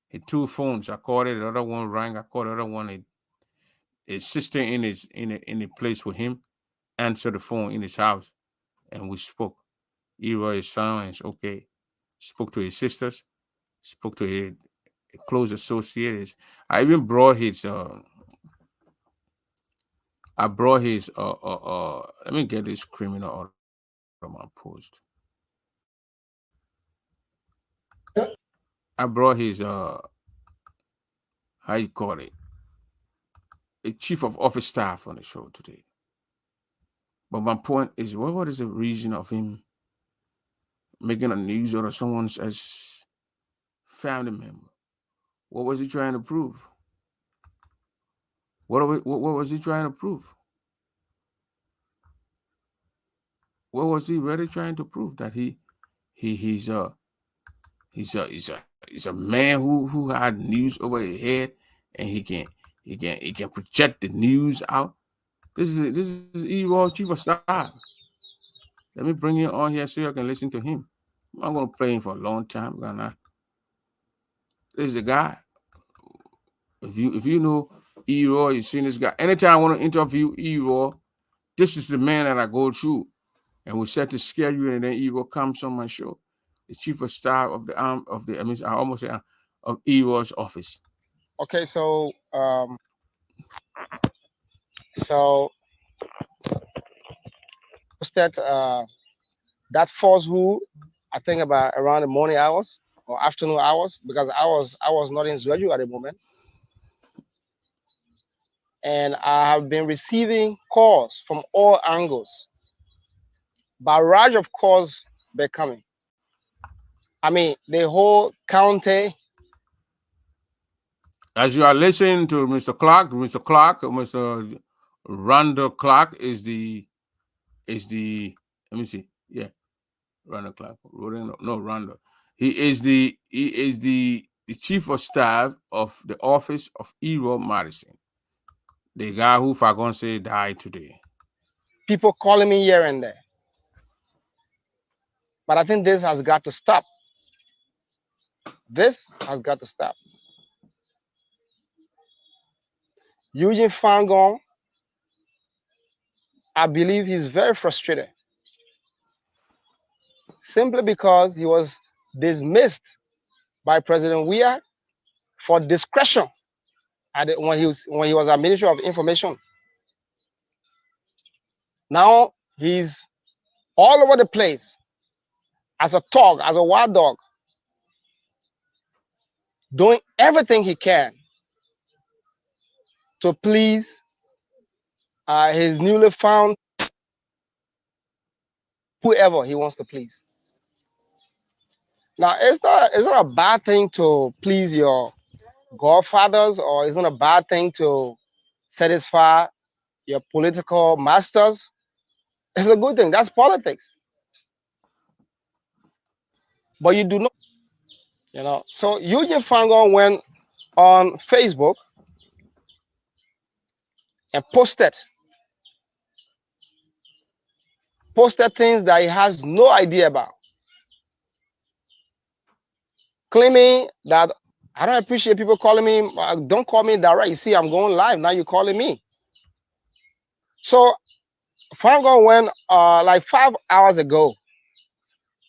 He 2 phones. I called it. The other one rang. I called the other one. His sister in a place with him answered the phone in his house, and we spoke. E-Raw is fine. It's okay. Spoke to his sisters. Spoke to his close associates. I even brought his. Let me get this criminal out of my post. I brought his how you call it, a chief of office staff on the show today. But my point is, what is the reason of him making a news out of someone's as family member? What was he trying to prove? What was he trying to prove? What was he really trying to prove? That he's a man who had news over his head, and he can project the news out. This is E-Raw chief of staff. Let me bring him on here so you can listen to him. I'm gonna play him for a long time. This is the guy. If you know E-Raw, you've seen this guy. Anytime I want to interview E-Raw, this is the man that I go through, and we set to scare you, and then E-Raw comes on my show. The chief of staff of of E-Raw's office. Okay, so that falsehood, I think about around the morning hours or afternoon hours, because I was not in Zwedju at the moment, and I have been receiving calls from all angles. Barrage of calls they're coming. I mean, the whole county. As you are listening to Mr. Mr. Randall Clark is the let me see, yeah, Randall Clark, Randall. He is the chief of staff of the office of E-Raw Madison, the guy who Fagonse died today. People calling me here and there, but I think this has got to stop. This has got to stop. Eugene Fangon, I believe he's very frustrated, simply because he was dismissed by President Weah for discretion when he was a Minister of Information. Now he's all over the place as a dog, as a wild dog, doing everything he can to please his newly found whoever he wants to please. Now, it's not a bad thing to please your godfathers, or it's not a bad thing to satisfy your political masters. It's a good thing. That's politics. But you do not, So Eugene Fangon went on Facebook and posted things that he has no idea about, claiming that I don't appreciate people calling me. Don't call me direct. You see, I'm going live now. You're calling me. So Fangon went like 5 hours ago.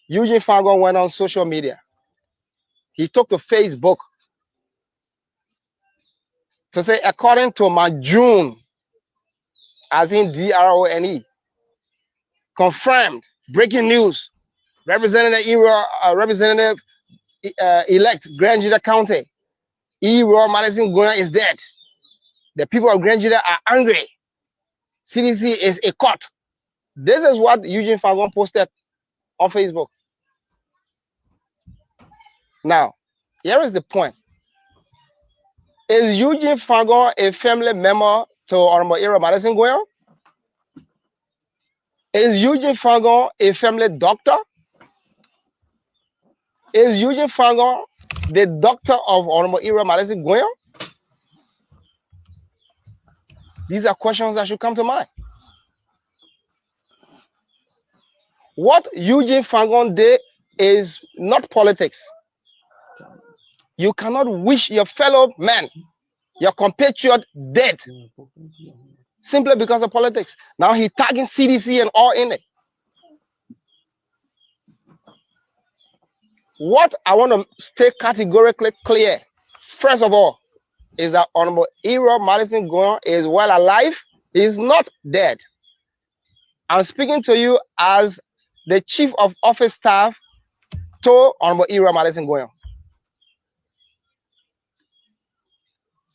Eugene Fangon went on social media. he took to Facebook to say, according to Majun, as in DRONE, confirmed, breaking news, Representative elect Grand Jida County, Roy Madison Goyan is dead. The people of Grand Jida are angry. CDC is a cult. This is what Eugene Fangon posted on Facebook. Now, here is the point. Is Eugene Fangon a family member to Honorable Roy Madison Goyan? Is Eugene Fangon a family doctor? Is Eugene Fangon the doctor of Honorable Roy Madison Goyan? These are questions that should come to mind. What Eugene Fangon did is not politics. You cannot wish your fellow man, your compatriot, dead simply because of politics. Now he's tagging CDC and all in it. What I want to stay categorically clear, first of all, is that Honorable Roy Madison Goyan is well alive. He's not dead. I'm speaking to you as the Chief of Office Staff to Honorable Roy Madison Goyan.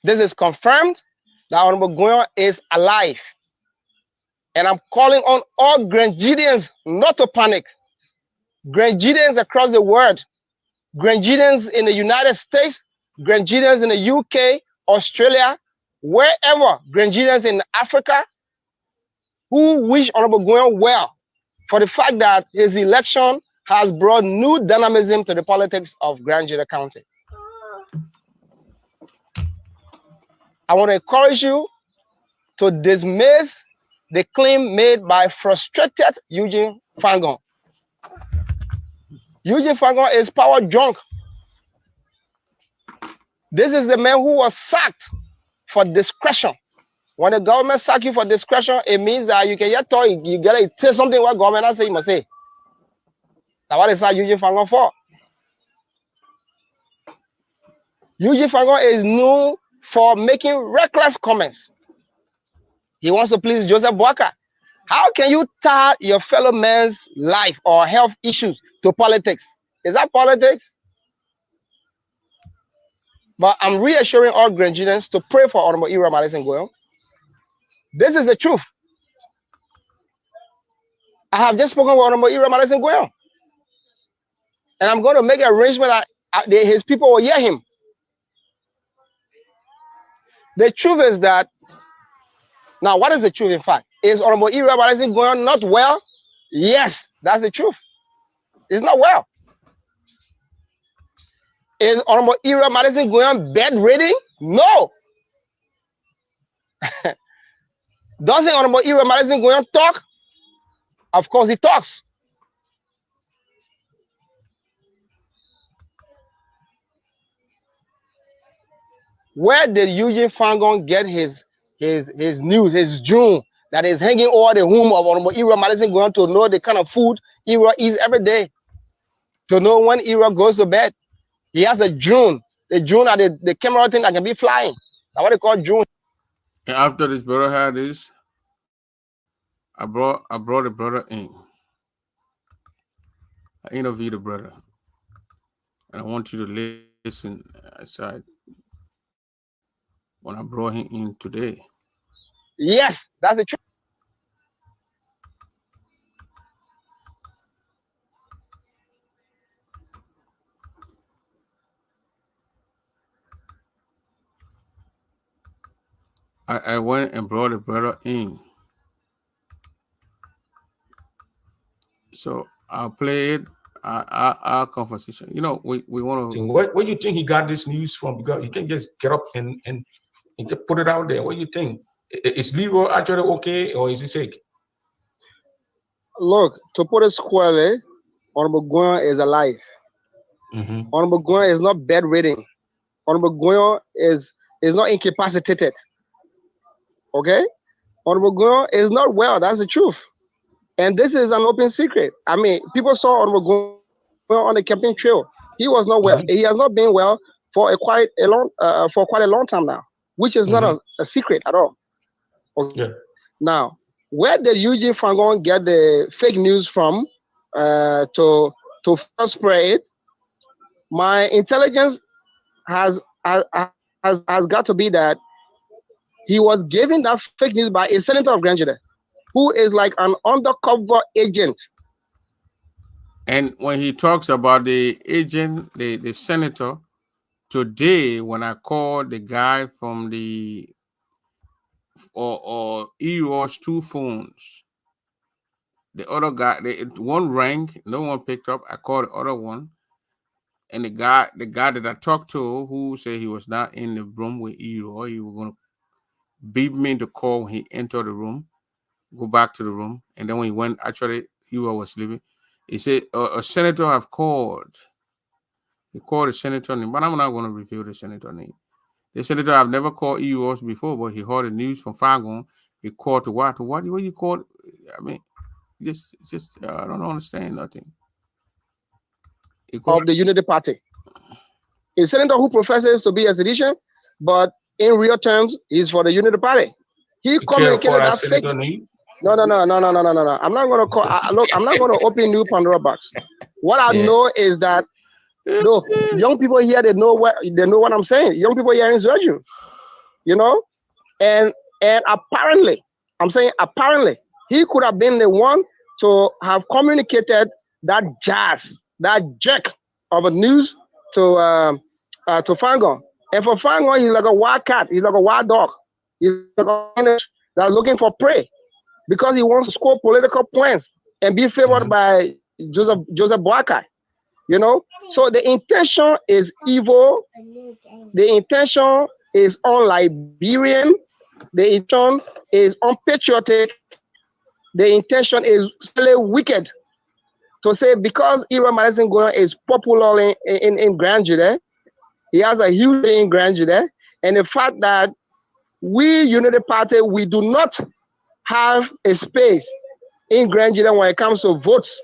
This is confirmed that Honorable Goyan is alive. And I'm calling on all Grangidians not to panic. Grangidians across the world, Grangidians in the United States, Grangidians in the UK, Australia, wherever, Grangidians in Africa, who wish Honorable Goyan well for the fact that his election has brought new dynamism to the politics of Grand Jida County. I want to encourage you to dismiss the claim made by frustrated Eugene Fangon. Eugene Fangon is power drunk. This is the man who was sacked for discretion. When the government sack you for discretion, it means that you can yet talk, you gotta say something what government has said you must say. That's what they sack Eugene Fangon for. Eugene Fangon is known for making reckless comments. He wants to please Joseph Boakai. How can you tie your fellow man's life or health issues to politics? Is that politics? But I'm reassuring all Grangidians to pray for Honorable Roy Madison Goyan. This is the truth. I have just spoken with Honorable Roy Madison Goyan. And I'm going to make an arrangement that his people will hear him. The truth is that, now what is the truth in fact? Is Honorable Roy Madison Goyan not well? Yes, that's the truth. He's not well. Is Honorable Roy Madison Goyan bedridden? No. Doesn't Honorable Roy Madison Goyan talk? Of course he talks. Where did Eugene Fangon get his news, his June that is hanging over the home of Honorable Roy Madison Goyan to know the kind of food Roy eats every day, to know when Roy goes to bed? He has a June, the June at the camera thing that can be flying. That's what they call June. And after this brother had this, I brought the brother in. I interviewed the brother, and I want you to listen aside when I brought him in today. Yes, that's the truth. I went and brought the brother in. So I'll play it, our conversation. You know, we want to... Where do you think he got this news from? Because you can't just get up and put it out there. What do you think? Is Leroy actually okay, or is he sick? Look, to put it squarely, Honorable Goyan is alive. Honorable Goyan is not bedridden. Honorable Goyan is not incapacitated. Okay? Honorable Goyan is not well. That's the truth. And this is an open secret. I mean, people saw Honorable Goyan on the campaign trail. He was not well. He has not been well for quite a long time now, which is not a secret at all. Okay. Yeah. Now, where did Eugene Fangon get the fake news from to first spread it? My intelligence has got to be that he was given that fake news by a senator of Grand Jude, who is like an undercover agent. And when he talks about the agent, the senator, today when I called the guy from the or EOS 2 phones, the other guy, one rang, no one picked up. I called the other one, and the guy that I talked to, who said he was not in the room with EO, he was gonna beep me to call when he entered the room, go back to the room, and then when he went, actually EO was sleeping. He said a senator have called. He called the senator name, but I'm not going to reveal the senator name. The senator I've never called EOS before, but he heard the news from Fagon. He called to what? What you call? I mean, just I don't understand nothing. Of the Unity Party, a senator who professes to be a sedition, but in real terms, he's for the Unity Party. He communicated that fake. No. I'm not going to call. Look, I'm not going to open new Pandora box. What I know is that look, young people here, they know what I'm saying. Young people here in Zwedju, you know, and apparently, I'm saying apparently, he could have been the one to have communicated that jerk of a news to Fangon. And for Fangon, he's like a wild cat. He's like a wild dog. He's like a that's looking for prey because he wants to score political points and be favored by Joseph Boakai. You know, so the intention is evil. The intention is un-Liberian. The intention is unpatriotic. The intention is really wicked. To say because Ira Madison Goyon is popular in Grand Jude, he has a huge in Grand Jude, and the fact that we Unity Party, we do not have a space in Grand Jude when it comes to votes,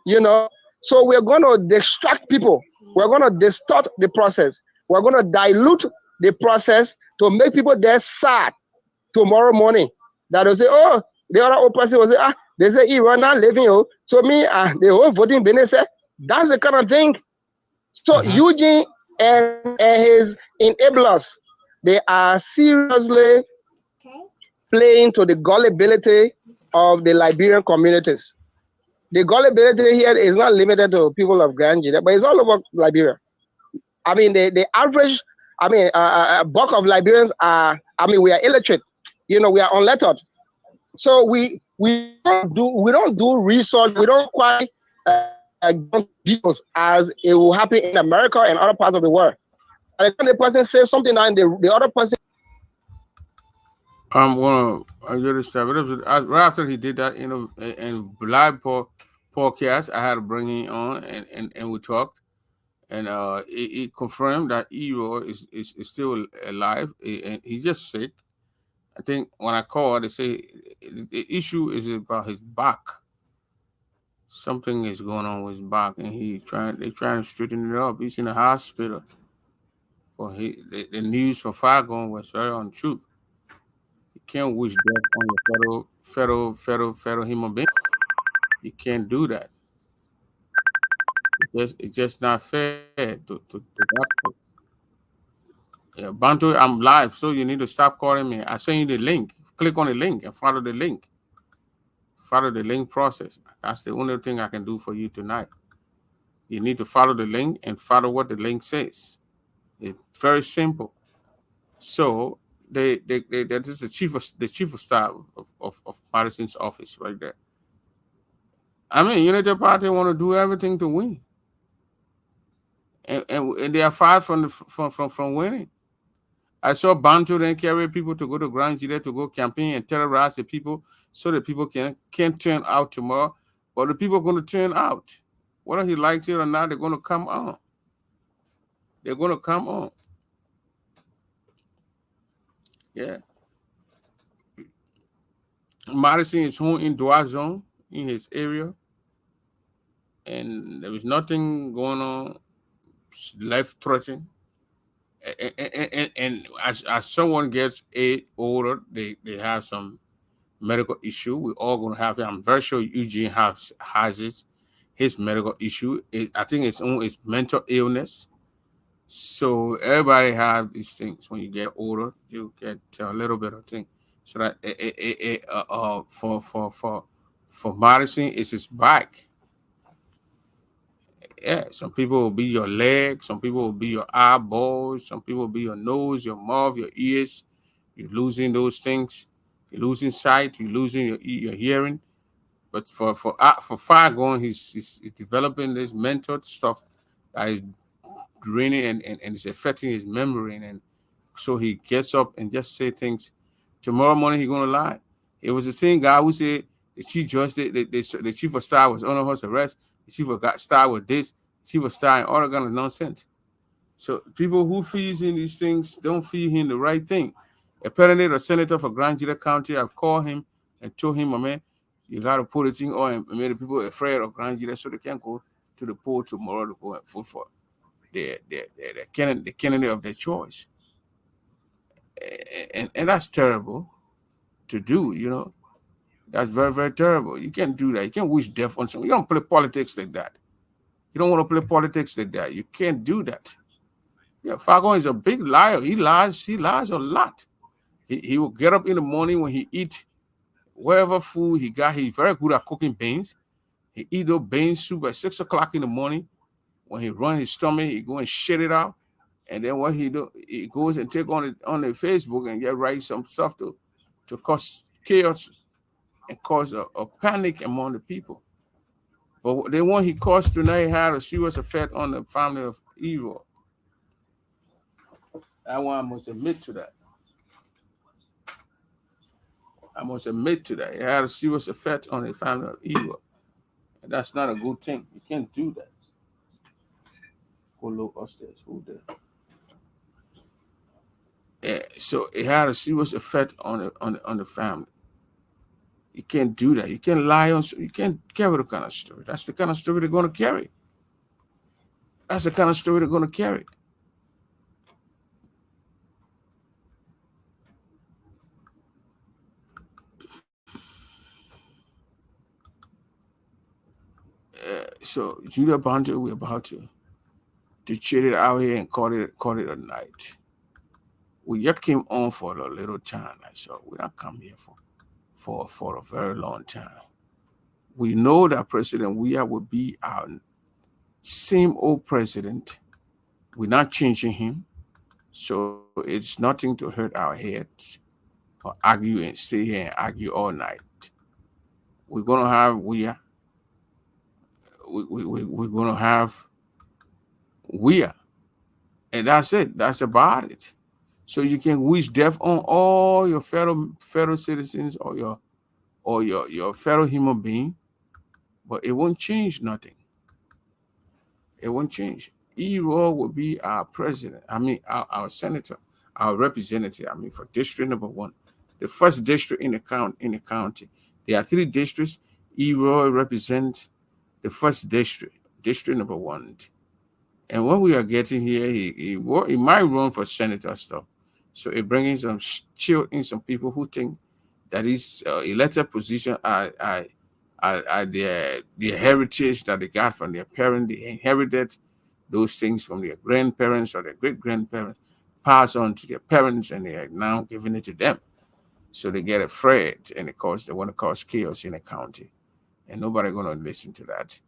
you know. So we're going to distract people. We're going to distort the process. We're going to dilute the process to make people there sad tomorrow morning. That will say, oh, the other old person will say, they say, we're not living. Oh. So me, the whole voting business, that's the kind of thing. So Eugene and his enablers, they are seriously playing to the gullibility of the Liberian communities. The gullibility here is not limited to people of Grand Jude, but it's all over Liberia. I mean, the average, bulk of Liberians are, we are illiterate. You know, we are unlettered. So we don't do research. We don't quite details as it will happen in America and other parts of the world. And when the person says something and the other person. Right after he did that, you know, and live podcast, I had to bring him on and we talked, and he confirmed that Ero is still alive. He's just sick. I think when I called, they say the issue is about his back. Something is going on with his back, and they're trying to straighten it up. He's in the hospital. Well, the news from Fagon was very untrue. You can't wish death on your federal human being. You can't do that. It's just not fair to that. Yeah, Bantu, I'm live, so you need to stop calling me. I send you the link. Click on the link and follow the link. Follow the link process. That's the only thing I can do for you tonight. You need to follow the link and follow what the link says. It's very simple. So that is the chief of staff of Madison's office right there. I mean, Unity Party want to do everything to win, and they are far from winning. I saw Bantu then carry people to go to Grand Jude to go campaign and terrorize the people so that people can't turn out tomorrow. But the people are going to turn out. Whether he likes it or not, they're going to come on. They're going to come on. Yeah. Madison is home in Dua Zone in his area. And there was nothing going on life-threatening. And as someone gets older, they have some medical issue. We're all going to have it. I'm very sure Eugene has it. His medical issue. I think it's mental illness. So everybody have these things. When you get older, you get a little bit of thing. So that for Madison, it's his back. Yeah, some people will be your leg, some people will be your eyeballs, some people will be your nose, your mouth, your ears. You're losing those things. You're losing sight. You're losing your hearing. But for Fargon, he's developing this mental stuff that is draining and it's affecting his memory, and so he gets up and just say things. Tomorrow morning he's gonna lie. It was the same guy who said the chief judge, the chief of staff was under house arrest. The chief of staff was this. The chief of staff and all that kind of nonsense. So people who feeds in these things don't feed him the right thing. Apparently, the senator for Grand Juda County, I've called him and told him, man, you got to put a thing on and made the people afraid of Grand Juda so they can't go to the poll tomorrow to go and vote for the candidate of their choice. And that's terrible to do, you know. That's very, very terrible. You can't do that. You can't wish death on someone. You don't play politics like that. You don't want to play politics like that. You can't do that. Yeah, Fargon is a big liar. He lies a lot. He will get up in the morning when he eat whatever food he got. He's very good at cooking beans. He eat those bean soup at 6 o'clock in the morning. When he run his stomach, he go and shit it out. And then what he do, he goes and take on the Facebook and get write some stuff to cause chaos and cause a panic among the people. But the one he caused tonight had a serious effect on the family of Ebro. I must admit to that. I must admit to that. It had a serious effect on the family of Ebro. And that's not a good thing. You can't do that. Go look upstairs. Who there? So it had a serious effect on the family. You can't do that. You can't lie on. You can't carry the kind of story. That's the kind of story they're going to carry. That's the kind of story they're going to carry. So Judah Banjo, we're about to cheat it out here and call it a night. We just came on for a little time, so we don't come here for a very long time. We know that President Weah will be our same old president. We're not changing him, so it's nothing to hurt our heads or argue and stay here and argue all night. We're gonna have Weah. We're gonna have Weah, and that's it. That's about it. So you can wish death on all your fellow citizens or your fellow human being, but it won't change nothing. It won't change. Ebro will be our president. I mean, our senator, our representative. I mean, for district number 1, the first district in the county. There are 3 districts. Ebro represents the first district number 1. And when we are getting here, he might run for senator stuff. So it brings some chill in some people who think that his elected position are their heritage that they got from their parents. They inherited those things from their grandparents or their great-grandparents, pass on to their parents, and they are now giving it to them. So they get afraid, and they want to cause chaos in the county. And nobody's going to listen to that.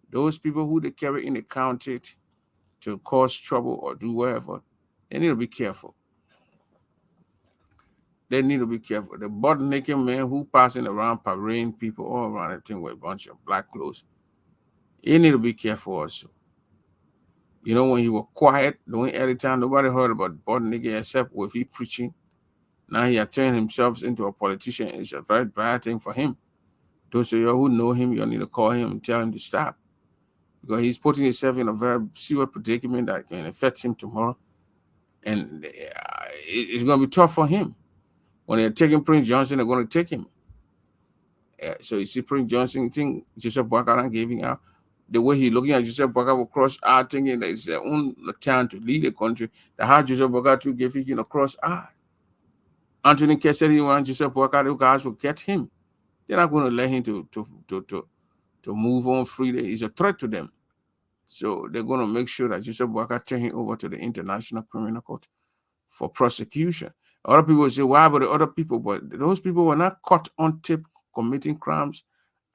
Those people who they carry in the county to cause trouble or do whatever, they need to be careful. They need to be careful. The butt-naked man who passing around parading people all around the thing with a bunch of black clothes, he need to be careful also. You know, when he was quiet during early time, nobody heard about butt-naked except with he preaching. Now he had turned himself into a politician. It's a very bad thing for him. Those of you who know him, you need to call him and tell him to stop. Because he's putting himself in a very serious predicament that can affect him tomorrow. And it's going to be tough for him. When they're taking Prince Johnson, they're going to take him. So you see Prince Johnson, think Joseph Boyka giving out. the way he looking at Joseph Boakai will cross out, thinking that it's their own turn to lead the country. The how Joseph Boakai to give him a cross out. Anthony K said he wants Joseph Boakai, the guys will get him. They're not going to let him to move on freely. He's a threat to them. So they're going to make sure that Joseph Boakai turn him over to the International Criminal Court for prosecution. Other people say, why about the other people? But those people were not caught on tape committing crimes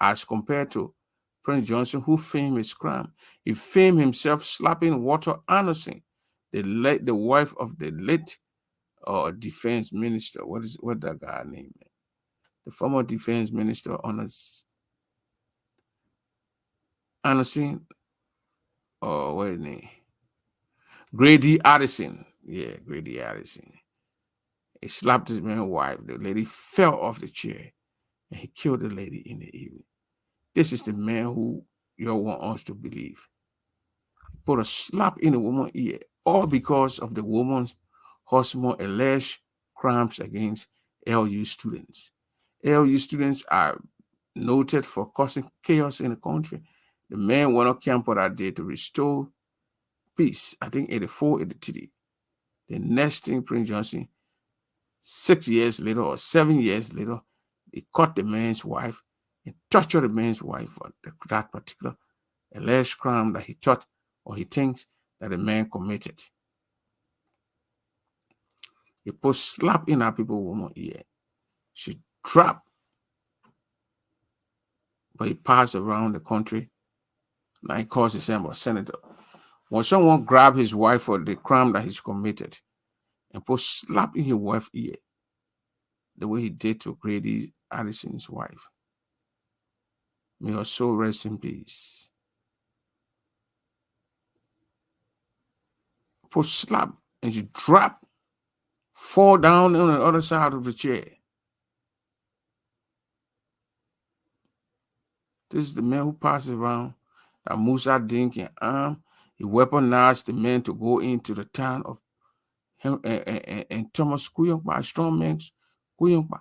as compared to Prince Johnson, who famed his crime. He famed himself slapping Walter Anderson, the wife of the late defense minister. What that guy name? The former defense minister Anderson. Oh, what is his name? Grady Addison. Yeah, Grady Addison. He slapped his man's wife. The lady fell off the chair and he killed the lady in the evening. This is the man who you want us to believe. He put a slap in the woman's ear, all because of the woman's husband alleged crimes against LU students. LU students are noted for causing chaos in the country. The man went on campus that day to restore peace. I think 84, 83. The next thing, Prince Johnson, 6 years later or 7 years later, he caught the man's wife and tortured the man's wife for that particular alleged crime that he thought or he thinks that the man committed. He put slap in our people woman's ear. She dropped, but he passed around the country. Now he calls himself a senator. When someone grab his wife for the crime that he's committed and put slap in his wife's ear, the way he did to Grady Addison's wife, may her soul rest in peace. Put slap and she drop, fall down on the other side of the chair. This is the man who passes around that Musa Dink and arm. He weaponized the men to go into the town of him and Thomas Kuyongba, strong men Kuyongba.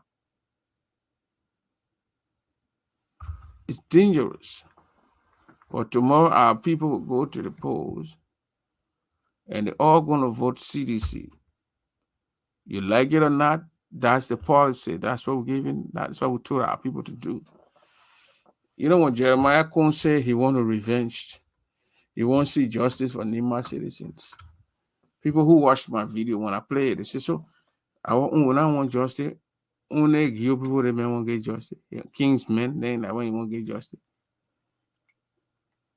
It's dangerous. But tomorrow our people will go to the polls and they're all going to vote CDC. You like it or not, that's the policy. That's what we're giving. That's what we told our people to do. You know what Jeremiah Cohn said? He wants revenge. He wants to see justice for Nima citizens. People who watched my video when I play it, they say, so when I want justice, only give people that men won't get justice. King's men, then that when you won't get justice.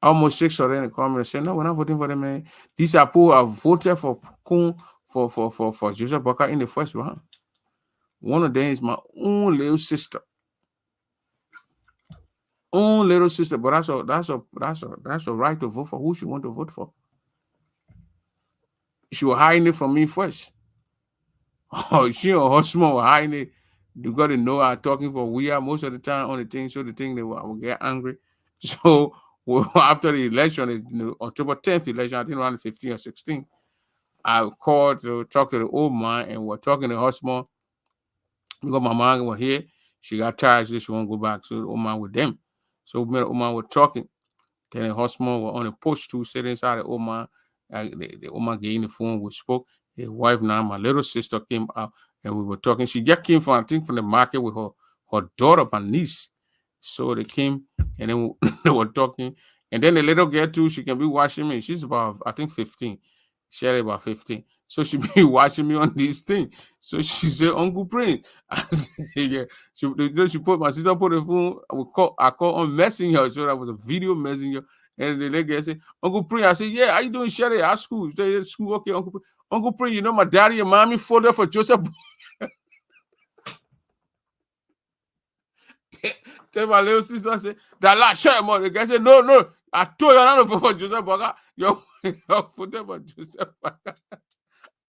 Almost 6 of them in the comments say, no, we're not voting for them, man. These are people who have voted for Joseph Boakai in the first round. One of them is my own little sister. Own little sister, but that's a right to vote for who she want to vote for. She was hiding it from me first. Oh, she and her husband were hiding it. You got to know I'm talking for we are most of the time on the thing, so the thing they will get angry. So after the election, October 10th election, I think around 15 or 16, I called to talk to the old man and we're talking to the husband because my mom was here. She got tired, so she won't go back. So the old man with them. So me and the old man were talking. Then the husband was on the porch too, sitting inside the old man. The old man gave him the phone, we spoke. His wife now, my little sister came out and we were talking. She just came from, I think, from the market with her daughter, my niece. So they came and then they were talking. And then the little girl too, she can be watching me. She's about, I think, 15. She's about 15. So she be watching me on this thing. So she said, Uncle Prince. I said, yeah. She put, my sister put the phone, I call on Messenger. So that was a video messenger. And the lady said, Uncle Prince. I said, yeah, how you doing, Shelly? At school. She said, school, okay, Uncle Prince. Uncle Prince, you know my daddy and mommy voted for Joseph. Tell my little sister, I said, that last shot, man. The guy said, no. I told you not to vote for Joseph Boakai. You're voted for Joseph Boakai.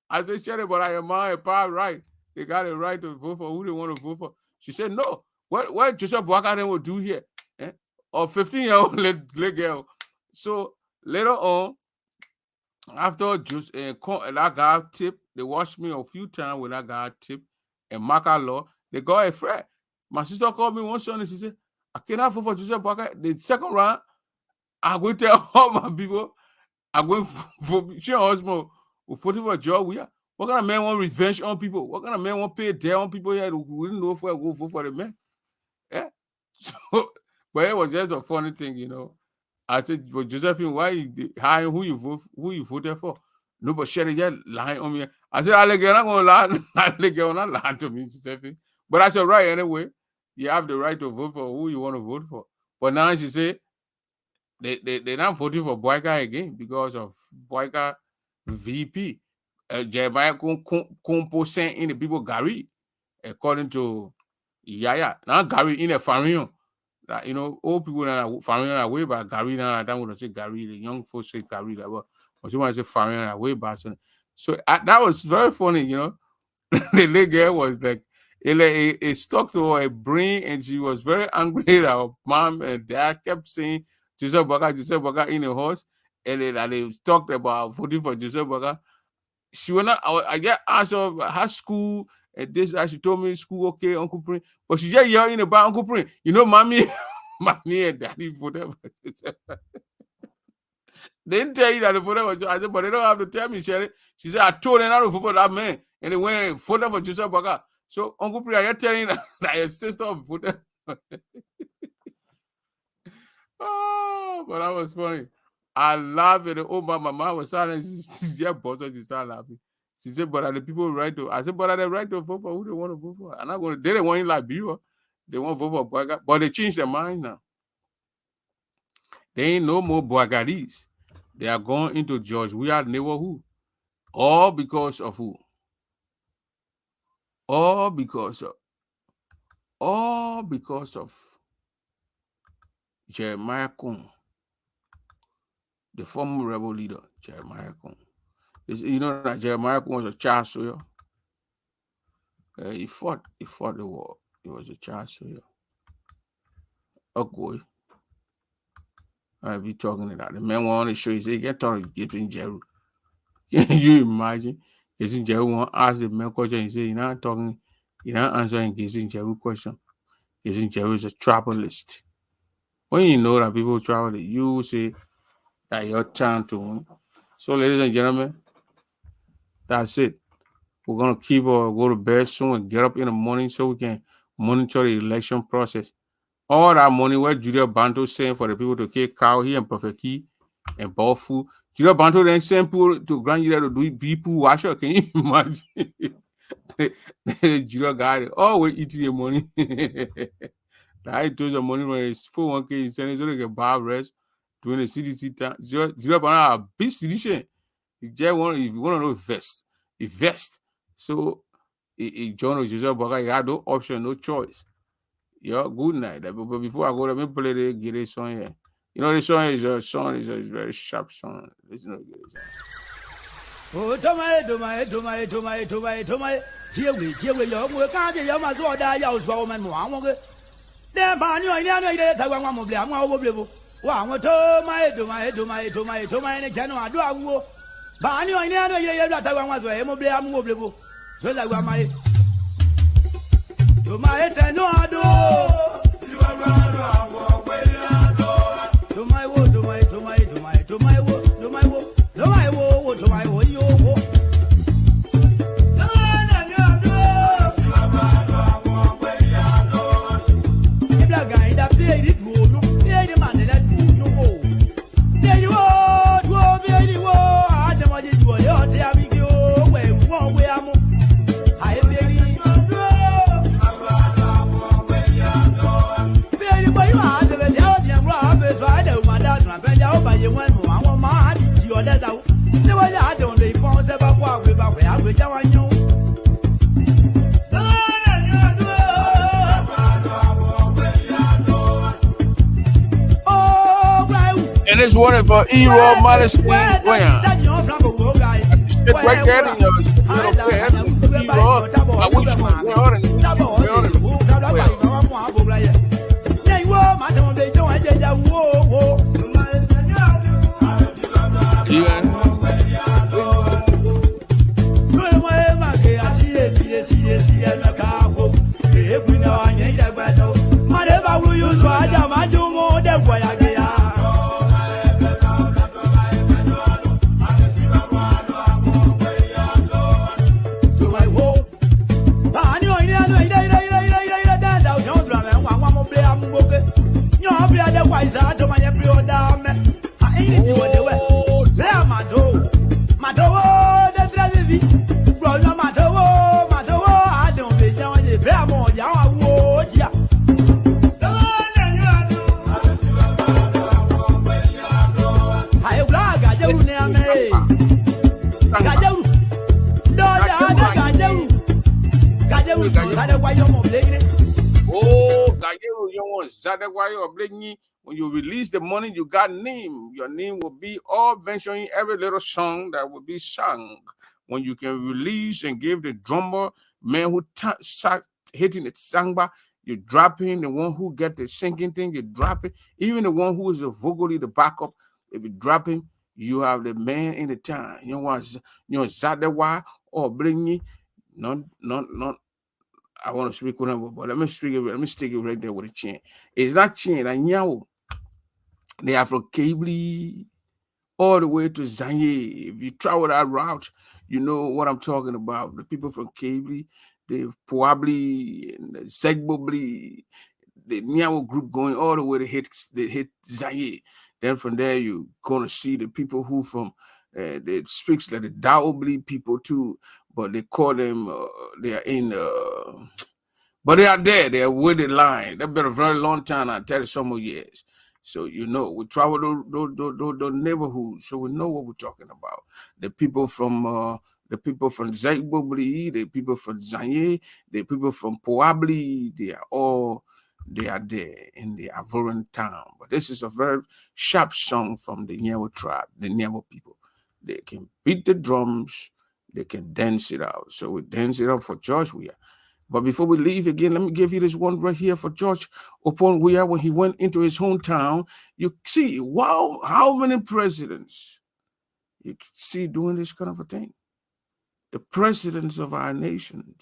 I said, Shelly, but I am my power right. They got a right to vote for who they want to vote for. She said, no. What Joseph Boakai then will do here? Or 15-year-old little girl. So later on, after just that guy tip, they watched me a few times with that guy tip and Maka Law. They got a threat. My sister called me one Sunday. She said, I cannot vote for Joseph Boakai. The second round, I go tell all my people, I go for share Osmo, voting for job. What kind of man want revenge on people? What kind of man want pay debt on people here who didn't know if I go vote for the man? Yeah. So, but it was just a funny thing, you know. I said, well, Josephine, why you hiding who you voted for? No, but Sherry just lying on me. I said, I'm not gonna lie, not lie to me, Josephine. But I said, right anyway, you have the right to vote for who you want to vote for. But now she said they're not voting for Boyka again because of Boyka VP. Jeremiah Kumpo sent in the people Gary, according to Yaya. Now Gary in a Farion. You know, old people now Farion away, but Gary now I don't want to say Gary. The young folks say Gary. But you want to say Farion away, but so that was very funny. You know, the little girl was like, it stuck to her brain, and she was very angry that her mom and dad kept saying Joseph Boyka in a horse, and they talked about voting for Joseph Boyka. She went out. I get asked of her school and this. She told me school okay, Uncle Prince, but she just yelling about Uncle Prince. You know, mommy and daddy voted for Joseph. They didn't tell you that the voter was. I said, but they don't have to tell me, Sherry. She said, I told them not to vote for that man, and they went and voted for Joseph Boyka. So, Uncle Prince, are you telling that your sister voted? Oh, but that was funny. I laughed at it. Oh, my mama was silent. She just busted. She started laughing. She said, but are the people right to? I said, but are they right to vote for who they want to vote for? I'm not going to. They don't want you like Liberia. They want to vote for Boyka. But they changed their mind now. They ain't no more Boykalis. They are going into George Weah neighborhood. All because of who? All because of Jeremiah Kung, the former rebel leader, Jeremiah Kung. You know that Jeremiah Kung was a child soldier. He fought the war. He was a child soldier. Okay. I'll be talking about the man want to show you. Say, get talking Gibson Jeru. Can you imagine? Gibson Jeru want to ask the man question. He say, you're not talking, you're not answering Gibson Jeru question. Gibson Jeru is a travelist. When you know that people travel, you say that your turn to win. So, ladies and gentlemen, that's it. We're going to keep go to bed soon and get up in the morning so we can monitor the election process. All that money where Julia Banto saying for the people to kill cow here and Prophet Key and Bofu. Julia Banto then send people to Grand Union to do people washer. Can you imagine? Julia got it. Oh, we eat the money. I told the money when it's 401k, he said it's only a bar rest doing the CDC time. Julia Banto a big solution. If you want to know invest. So John Joseph Boyka, you had no option, no choice. Yeah, good night. But before I go, let me play the Gere song here. You know, the song is a very sharp song. Listen to it. Oh, Tomai. Here we young, we can't hear my sword. I use woman. Then, Banyo, I know that I want to blame. I'm over. Wow, Tomai, and a general. Do I go? Banyo, I know that I want to blame. I'm over. So I want my. To my head, no, I do. You are to my wood, to my wood, you. If that guy that paid it, pay the money that you go. There you are, there you are. I don't want you to go. You're telling me, where I'm. I baby. You went one man, you are that out. Never I don't leave for several walk without where I will tell you. And it's one for E-Roll Modesty. Where? Right there in your E-Roll. I wish you were the wise out of my brother. I ain't you what they were. There, Mado, the Drelly, Brother Mado, I don't be down the Vermont, yeah. I blog, I don't know me. Gajau, Oh, Gayeru, you want Zadawai or Blingy. When you release the money, you got name. Your name will be all mentioning every little song that will be sung. When you can release and give the drummer, man who start hitting the sangba, you drop in the one who get the singing thing, you drop it. Even the one who is the vocally the backup, if you drop him, you have the man in the town. You want Zadawai or Blingy. Not. I want to speak with him, but let me stick it right there with a chain. It's not chain, and Nyawo. They are from Kabli all the way to Zanye. If you travel that route, you know what I'm talking about. The people from Kabli, the Puabli, and the Zegbobli, the Nyawo group going all the way to hit Zanye. Then from there, you're going to see the people who from, they speaks like the Daobli people too, but they call them, they are in, but they are there. They are with the line. They've been a very long time, I tell you, some more years. So, you know, we travel those neighborhoods, so we know what we're talking about. The people from Zaibobli, the people from Zanye, the people from Poabli, they are there in the Ivorian town. But this is a very sharp song from the Nyawo tribe, the Nyawo people. They can beat the drums, they can dance it out. So we dance it out for George Weah. But before we leave again, let me give you this one right here for George Oppong Weah when he went into his hometown. You see, wow, how many presidents you see doing this kind of a thing? The presidents of our nation,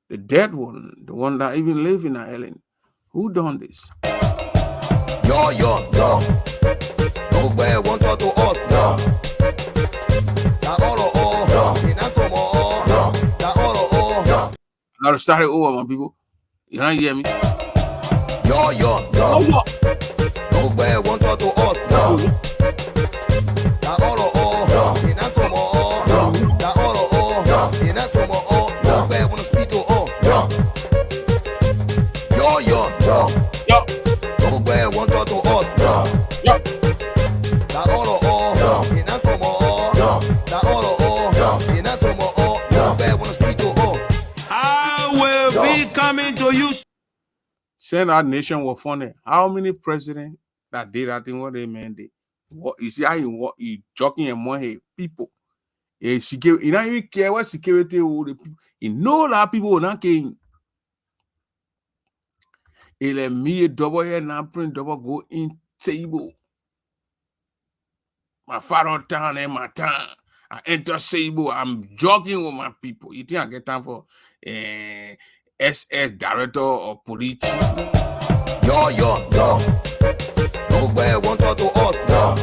the dead one, the one that even live in our island, who done this? Yo. Nobody want to us, no. Now to start it over, my people. You don't hear me? Yo. Nobody want to us, no. Send our nation was funny. How many presidents that did that thing? What they meant? What you see how he joking and more people. Security, he don't even care what security will the people. He know that people will not care. He let me double here now print double go in table. My father town and my town. I enter Sable. I'm jogging with my people. You think I get time for SS director or police? Yo. Nobody want to us, no.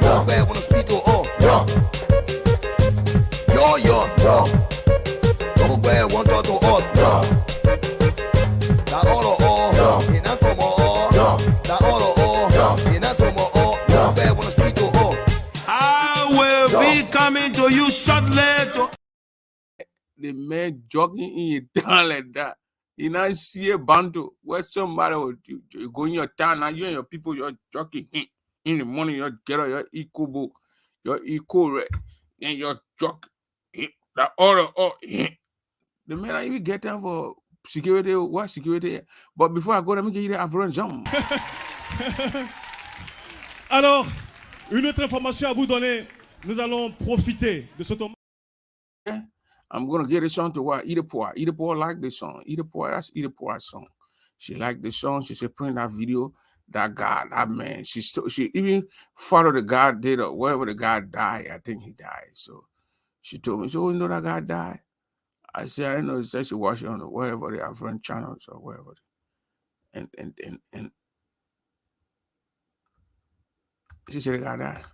Nobody want to speak to us, no. Yo. Nobody want to us, no. Coming to you shortly. The man jogging in your town like that. You not see a bundle where somebody will you go in your town and you and your people, you're jogging in the morning, you get out your eco book, your eco red, and your jog. That order, the man I even get down for security, what security? But before I go, let me get you the Ivorian jump. Alors, une autre information à vous donner. Nous allons profiter de ce moment. I'm gonna get this song to what Idapoa like this song. That's Idapoa's song. She liked the song. She said, print that video. That God, that man. She even followed the God did or whatever the God died. I think he died. So she told me, so you know that God died? I said, I didn't know. She said she watched it on wherever they have friend channels or wherever. And she said God died.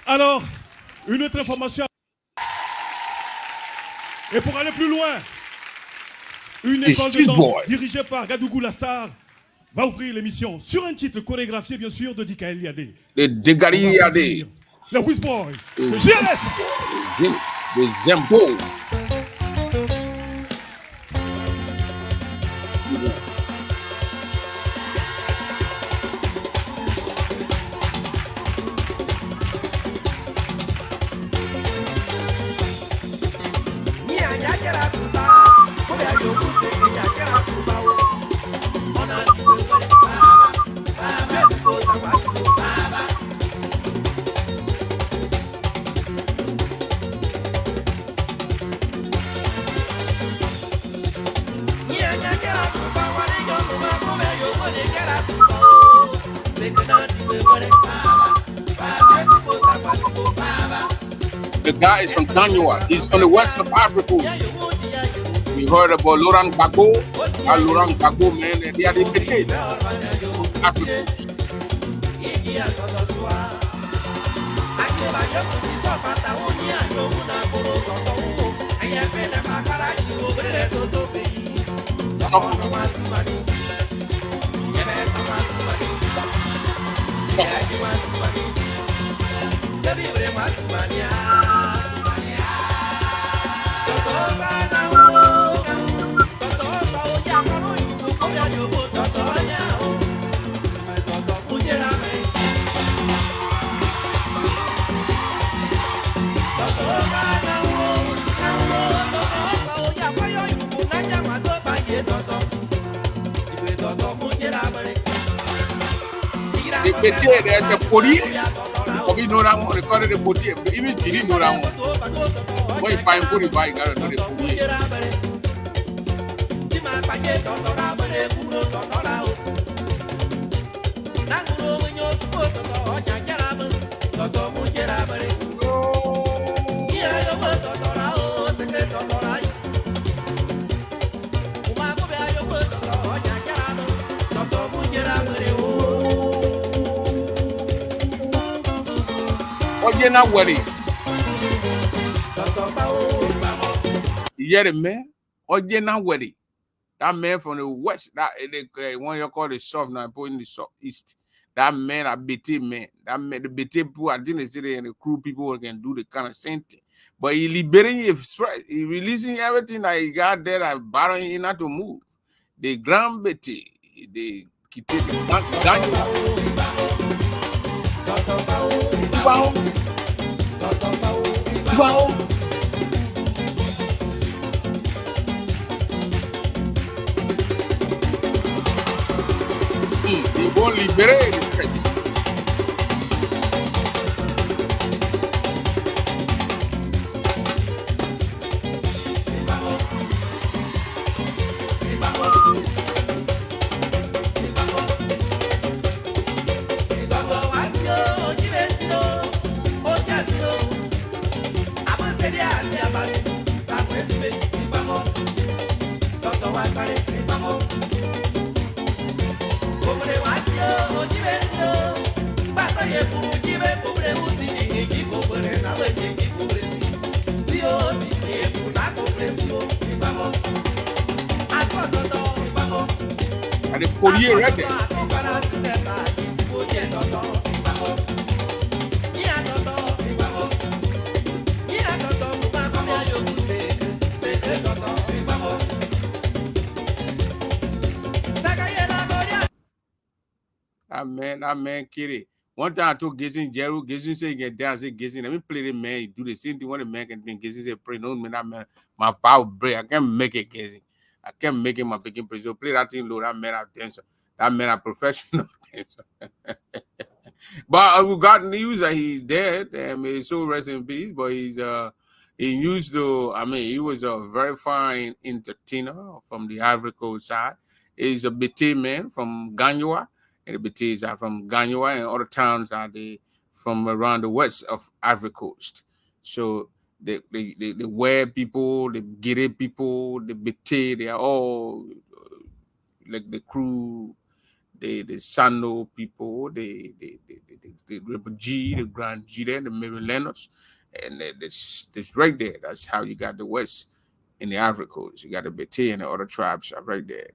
Alors, une autre information. Et pour aller plus loin, une It's école de Cheese danse Boy. dirigée par Gadougou Lastar va ouvrir l'émission sur un titre chorégraphié bien sûr de Dikael Yadé. The On va Digari applaudir Yade. le Whiz Boy, le GLS. The Zembo. The guy is from Ganyua. He's from the west of Africa. We heard about Laurent Gbagbo. Laurent Gbagbo, man, they are the British. Africans. The Bete, there's a Podi. You know that one, they call it the Poti. Even if you didn't know that one. When you find Podi, you gotta know the Podi. Ojena Wari. Yeah, man. Ojena Wari. That man from the west, that one you call the south now, in the southeast. That man, a BT man. That man, the BT people, I didn't say and the crew people can do the kind of same thing. But he liberating express, he releasing everything that he got there and barring him not to move. The Grand BT, the They won't liberate the space. And the Korea record. That man, Kitty. One time I told Gazin, Jerry, Gazin said, "Get down, say Gazin. Let me play the man. He do the same thing. What the man can do. Gazin said, "Pray, no man, that man, my power break. I can't make it, Gazin. I can't make it my picking place. So play that thing low. That man, dancer. That man, a professional dancer." But we got news that he's dead. May his soul rest in peace. But he used to. I mean, he was a very fine entertainer from the Ivory Coast side. He's a BT man from Ganyua. And the BTs are from Ganyua, and other towns are from around the west of Ivory Coast. So the Ware people, the Gire people, the BT, they are all like the crew, the Sano people, the Rebel G, the Grand G, the Marylanders, and this right there. That's how you got the West in the Ivory Coast. You got the Bete and the other tribes are right there.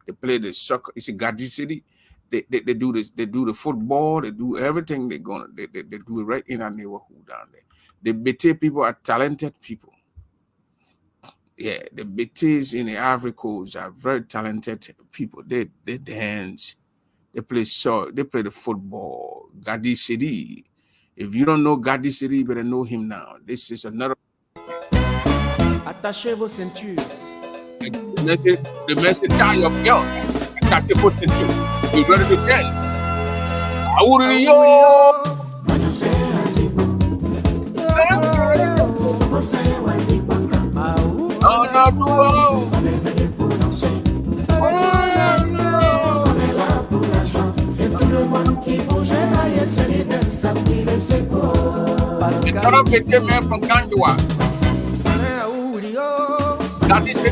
They play the soccer. It's a Gadi City. They do this. They do the football. They do everything. They do it right in our neighborhood down there. The Bete people are talented people. Yeah, the Betes in the Ivory Coast are very talented people. They dance. They play they play the football. Gadi City. If you don't know Gadi City, you better know him now. This is another. Attachez vos ceintures. The message tie your belt. Attachez vos ceintures. You ready to get? Aurio. Another Bete man from Gandoua. That is the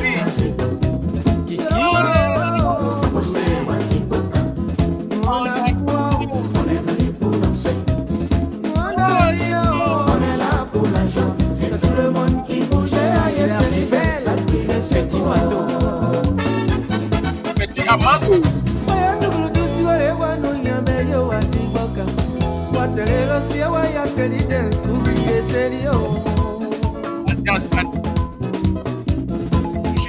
Petit Amando.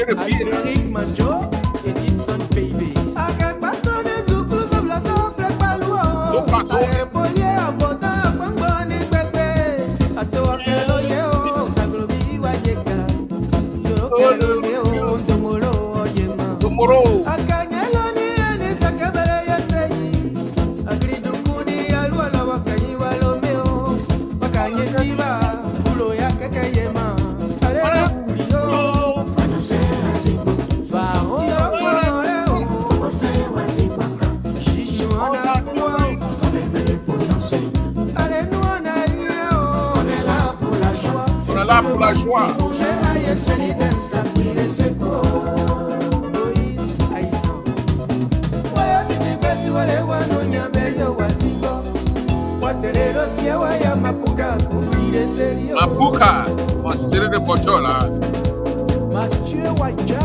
Eric Manjo, Edison Baby. Pour la joie. Mapuka, on série de Bochola. Mathieu Waja.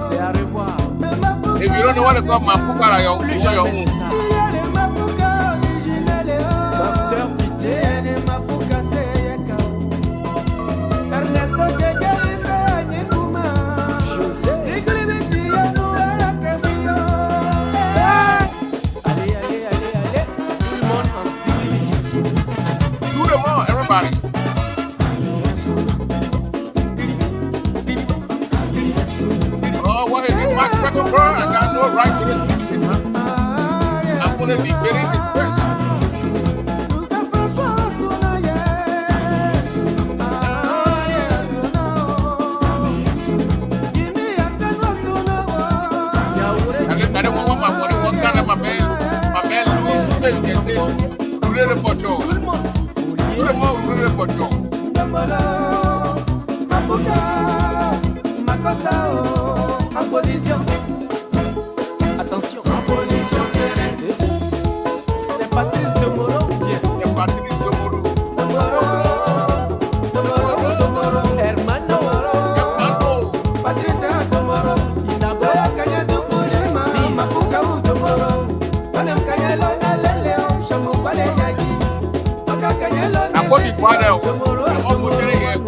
C'est à revoir. If you don't know what it's called, Mapuka, you show your own. Everybody. Oh, what is it? My second bro? I got no right to this music, huh? I'm gonna be very impressed. I don't want my money. One kind of my man Louis Smith can say, "Really for you." En position. Attention, en position serrée. C'est Patrice de Moro. C'est Patrice de Moro. Hermano. Patrice de Moro. Inaboya kanya dukulema. Mafuka de Moro. Panam kanya lona leleo. Shamu kwale yagi. Maka kanya lona. I'm going to be quiet. I'm almost getting here.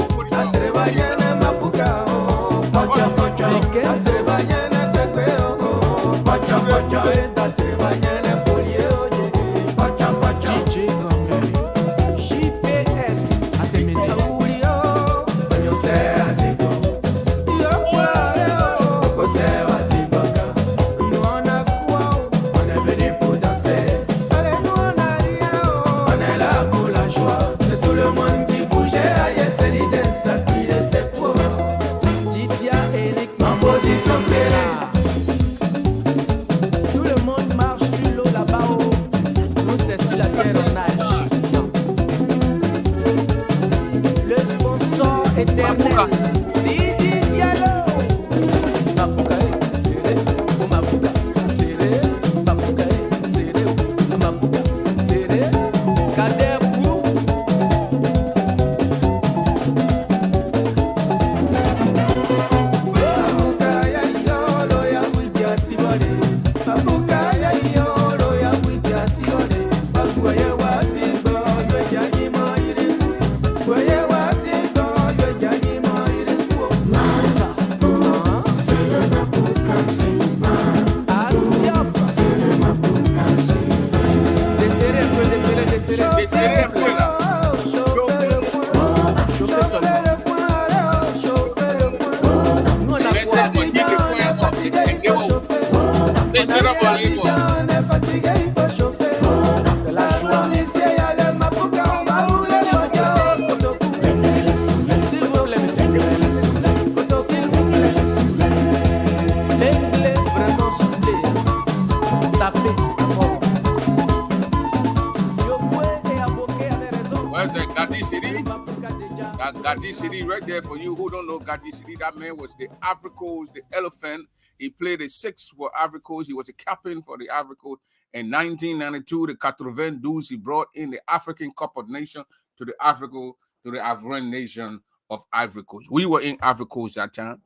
That Gadi City right there for you who don't know Gadi City. That man was the Africos, the elephant. He played the six for Africos. He was a captain for the Africos. In 1992, the 92, he brought in the African Cup of Nations to the Ivorian nation of Ivory Coast. We were in Ivory Coast that time.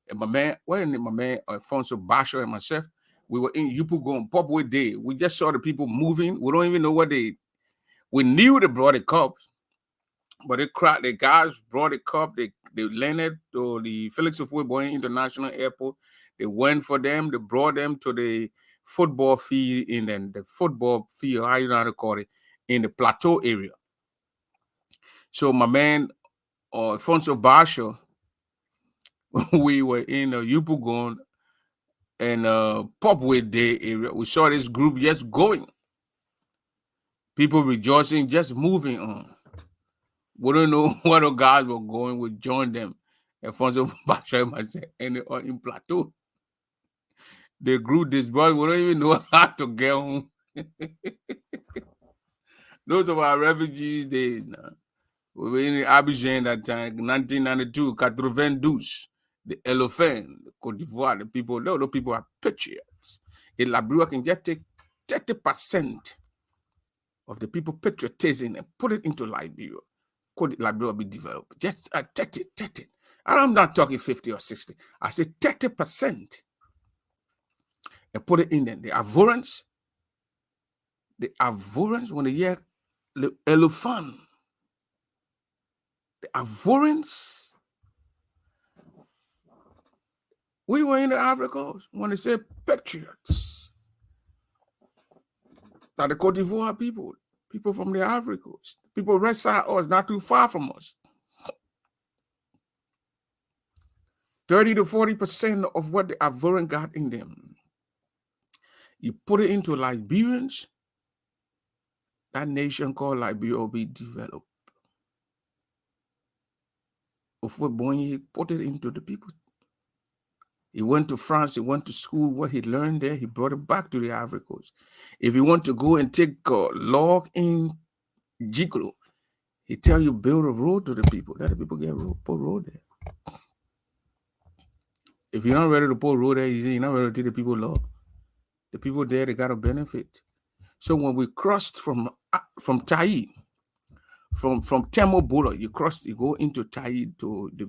And my man, Alfonso Basho and myself, we were in Yupougon, Popway Day. We just saw the people moving. We don't even know what we knew they brought the cups, but the guys brought the cup. They landed to the Felix Houphouët-Boigny International Airport. They went for them. They brought them to the football field how you know how to call it, in the plateau area. So my man, Alfonso Basho, we were in Yupougon and Popway Day area. We saw this group just going. People rejoicing, just moving on. We don't know where the guys were going. We joined them. Alfonso Basho and myself in plateau. They grew this boy. We don't even know how to get home. Those of our refugees days now. We were in Abidjan that time, 1992, 92, the elephant, the Côte d'Ivoire, the people are patriots. In Liberia can just take 30% of the people patriotism and put it into Liberia. Could Liberia be developed? Just 30. I'm not talking 50 or 60. I said 30%. And put it in there. The Ivorians, when they hear the elephant, the Ivorians, we were in the Ivory Coast when they said patriots. Now the Côte d'Ivoire people from the Ivory Coast, people right side us, not too far from us. 30 to 40% of what the Ivorian got in them. You put it into Liberians, that nation called Liberia will be developed. Houphouët-Boigny put it into the people. He went to France, he went to school. What he learned there, he brought it back to the Ivory Coast. If you want to go and take a log in Gigolo, he tell you build a road to the people. Let the people get put road there. If you're not ready to put road there, you're not ready to take the people log. The people there, they got a benefit. So when we crossed from Tai, from Temo Bola, you go into Tai.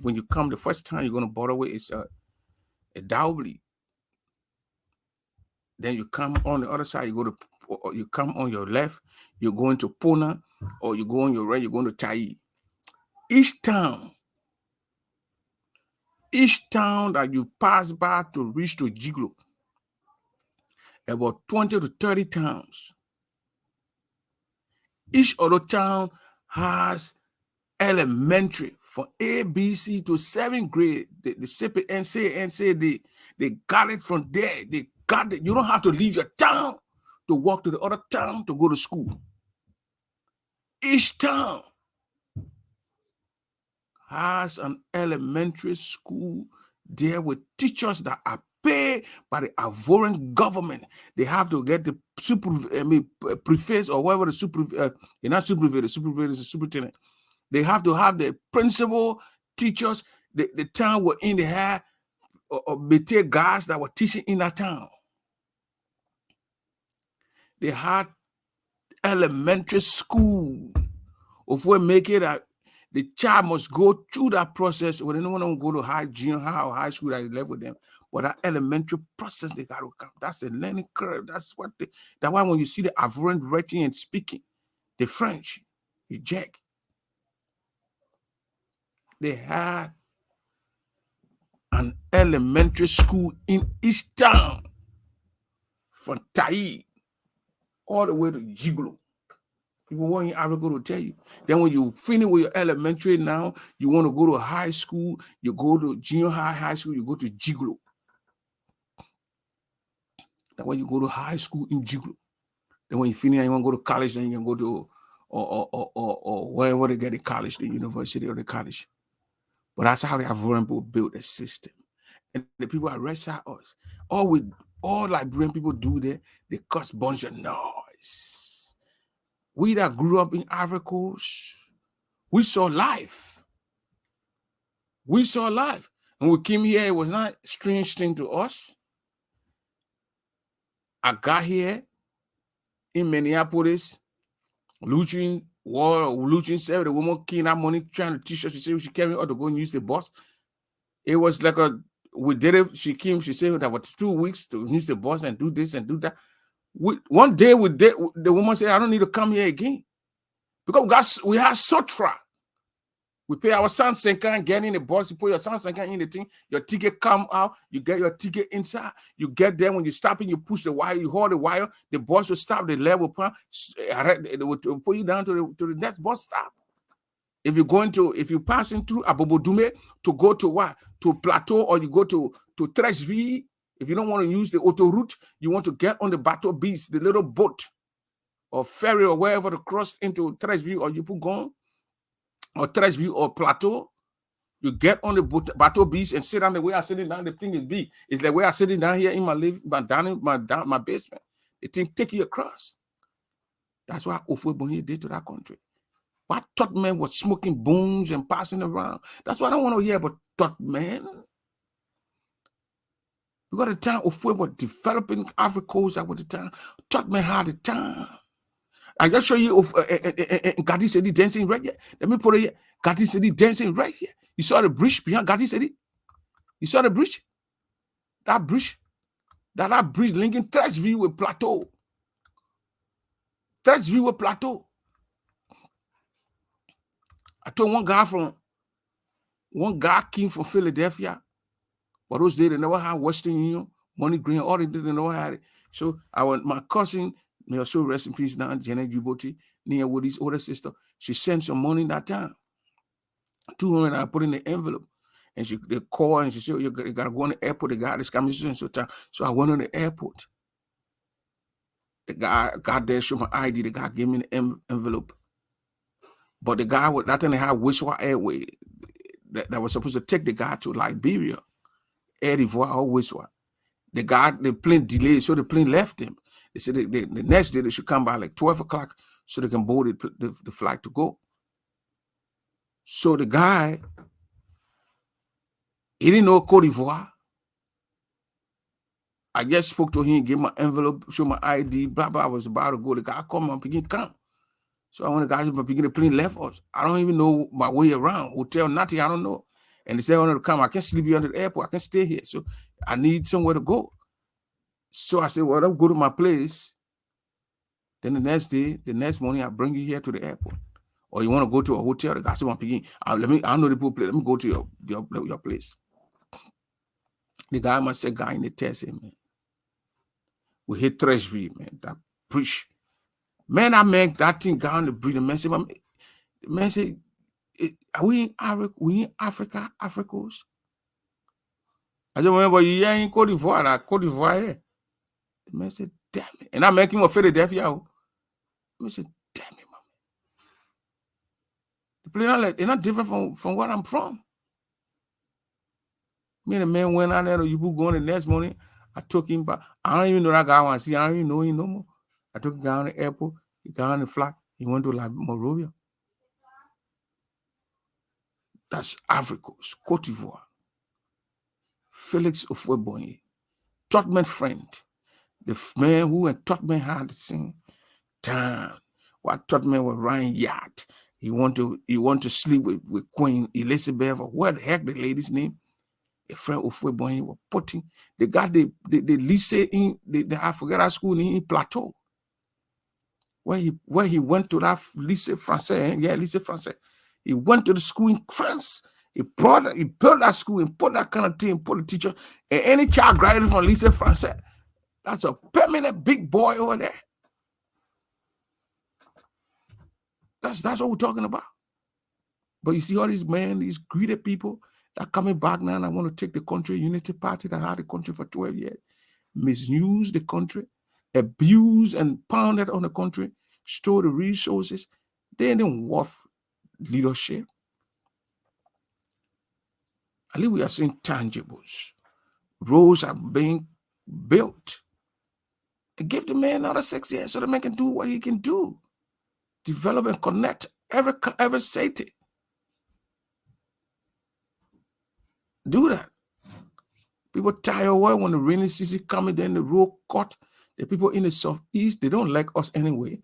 When you come, the first time you're going to border with is a Daubli. Then you come on the other side, you come on your left, you go into Pona, or you go on your right, you go into Tai. Each town that you pass by to reach to Gigolo, about 20 to 30 towns. Each other town has elementary from A, B, C to 7th grade. The CPNC, they got it from there. They got it. You don't have to leave your town to walk to the other town to go to school. Each town has an elementary school there with teachers that are paid by the Ivorian government. They have to get the prefects or whatever the not supervisor, the supervisor is the superintendent. They have to have the principal, teachers. The town were in, they had métier guys that were teaching in that town. They had elementary school. If we make it that the child must go through that process, when they don't want to go to junior high or high school that is left with them. But that elementary process, they got to come. That's the learning curve. That's why when you see the Ivorian writing and speaking, the French, the Jack, they had an elementary school in each town, from Tai all the way to Gigolo. People want in Africa to tell you. Then when you finish with your elementary now, you want to go to high school, you go to junior high school, you go to Gigolo. Then when you go to high school in Gigolo, then when you finish and you want to go to college, then you can go to or wherever they get the college, the university or the college. But that's how the Ivorian people built a system. And the people that rest out us, all Liberian people do there, they cause bunch of noise. We that grew up in Ivory Coast, We saw life. We saw life. And we came here, it was not a strange thing to us. I got here in Minneapolis, looting said the woman kidnapped money, trying to teach us. She said she came out to go and use the bus. It was like we did it. She came, she said that was 2 weeks to use the bus and do this and do that. One day the woman said, I don't need to come here again. Because we had Sotra. We pay our Sansenka and get in the bus, you put your Sansenka in the thing, your ticket come out, you get your ticket inside, you get there, when you stop and you push the wire, you hold the wire, the bus will stop, the level pump, they will put you down to the next bus stop. If you're passing through Abobodume to go to what? To Plateau, or you go to Treshville, if you don't want to use the autoroute, you want to get on the Bateau Beach, the little boat or ferry or wherever to cross into Treshville or Yopougon, or Treshville or Plateau, you get on the Bateau Beach and sit down the way I'm sitting down. The thing is big. It's the way I'm sitting down here in my my basement. The thing take you across. That's what Ofuebonyi did to that country. What thought man was smoking booms and passing around? That's what I want to hear about thought man. Because the time Ofuebonyi was developing Africa Coast at the time, thought man had the time. I just show you of Gadi Sedi dancing right here. Let me put it here. Gadi Sedi dancing right here. You saw the bridge behind Gadi Sedi? You saw the bridge? That bridge linking Treshville with Plateau. Treshville with Plateau. I told one guy came from Philadelphia. But those days they never had Western Union, Money Green, all they did, they never had it. So my cousin, may also rest in peace now, Janet Djibouti, Nia Woody's older sister, she sent some money that time. 200, I put in the envelope. And they called and she said, you got to go on the airport. The guy is coming soon. So I went on the airport. The guy got there, showed my ID. The guy gave me the envelope. But the guy, that time they had Wiswa Airway that was supposed to take the guy to Liberia, Air d'Ivoire or Wiswa. The plane delayed, so the plane left him. They said the next day they should come by like 12 o'clock so they can board the flight to go. So the guy, he didn't know Cote d'Ivoire. I just spoke to him, gave my envelope, showed my ID, blah, blah. I was about to go. The guy called me, begin come. So when the guys begin the plane left us, I don't even know my way around. Hotel, nothing, I don't know. And they said, I want to come. I can't sleep here at the airport. I can't stay here. So I need somewhere to go. So I said, well, I'll go to my place. Then the next morning, I'll bring you here to the airport. Or you want to go to a hotel? The guy said, I know the people. Let me go to your place. The guy must say, guy in the test, man. We hit Treshville, man. That preach. Man, I make that thing down the bridge. The man said, are we in Africa, Africos? I just remember you here in Cote d'Ivoire, here. The man said, damn it. And I make him a Philadelphia. The man said, damn it, man. The place they're not different from where I'm from. Me and the man went out there to Yopougon the next morning. I took him back. I don't even know that guy once. I don't even know him no more. I took him down to the airport. He got on the flight. He went to Monrovia. That's Africa, Cote d'Ivoire. Felix Ofuebonyi, Totman friend. The man who and Totman had the same time. What Totman was riding yacht. He want to sleep with Queen Elizabeth, or what the heck the lady's name. A friend Ofuebonyi was putting. They got the lycée in I forget that school in Plateau. Where he went to that lycée français, lycée français. He went to the school in France. He built that school and put that kind of thing, put a teacher. And any child graduated from lycée français, that's a permanent big boy over there. That's what we're talking about. But you see all these men, these greedy people that are coming back now and I want to take the country, Unity Party that had the country for 12 years, misuse the country, abuse and pound it on the country, store the resources. They ain't worth leadership. At least we are seeing tangibles. Roads are being built. And give the man another 6 years so the man can do what he can do. Develop and connect every city. Do that. People tire well when the rainy season coming, then the road cut. The people in the southeast, they don't like us anyway.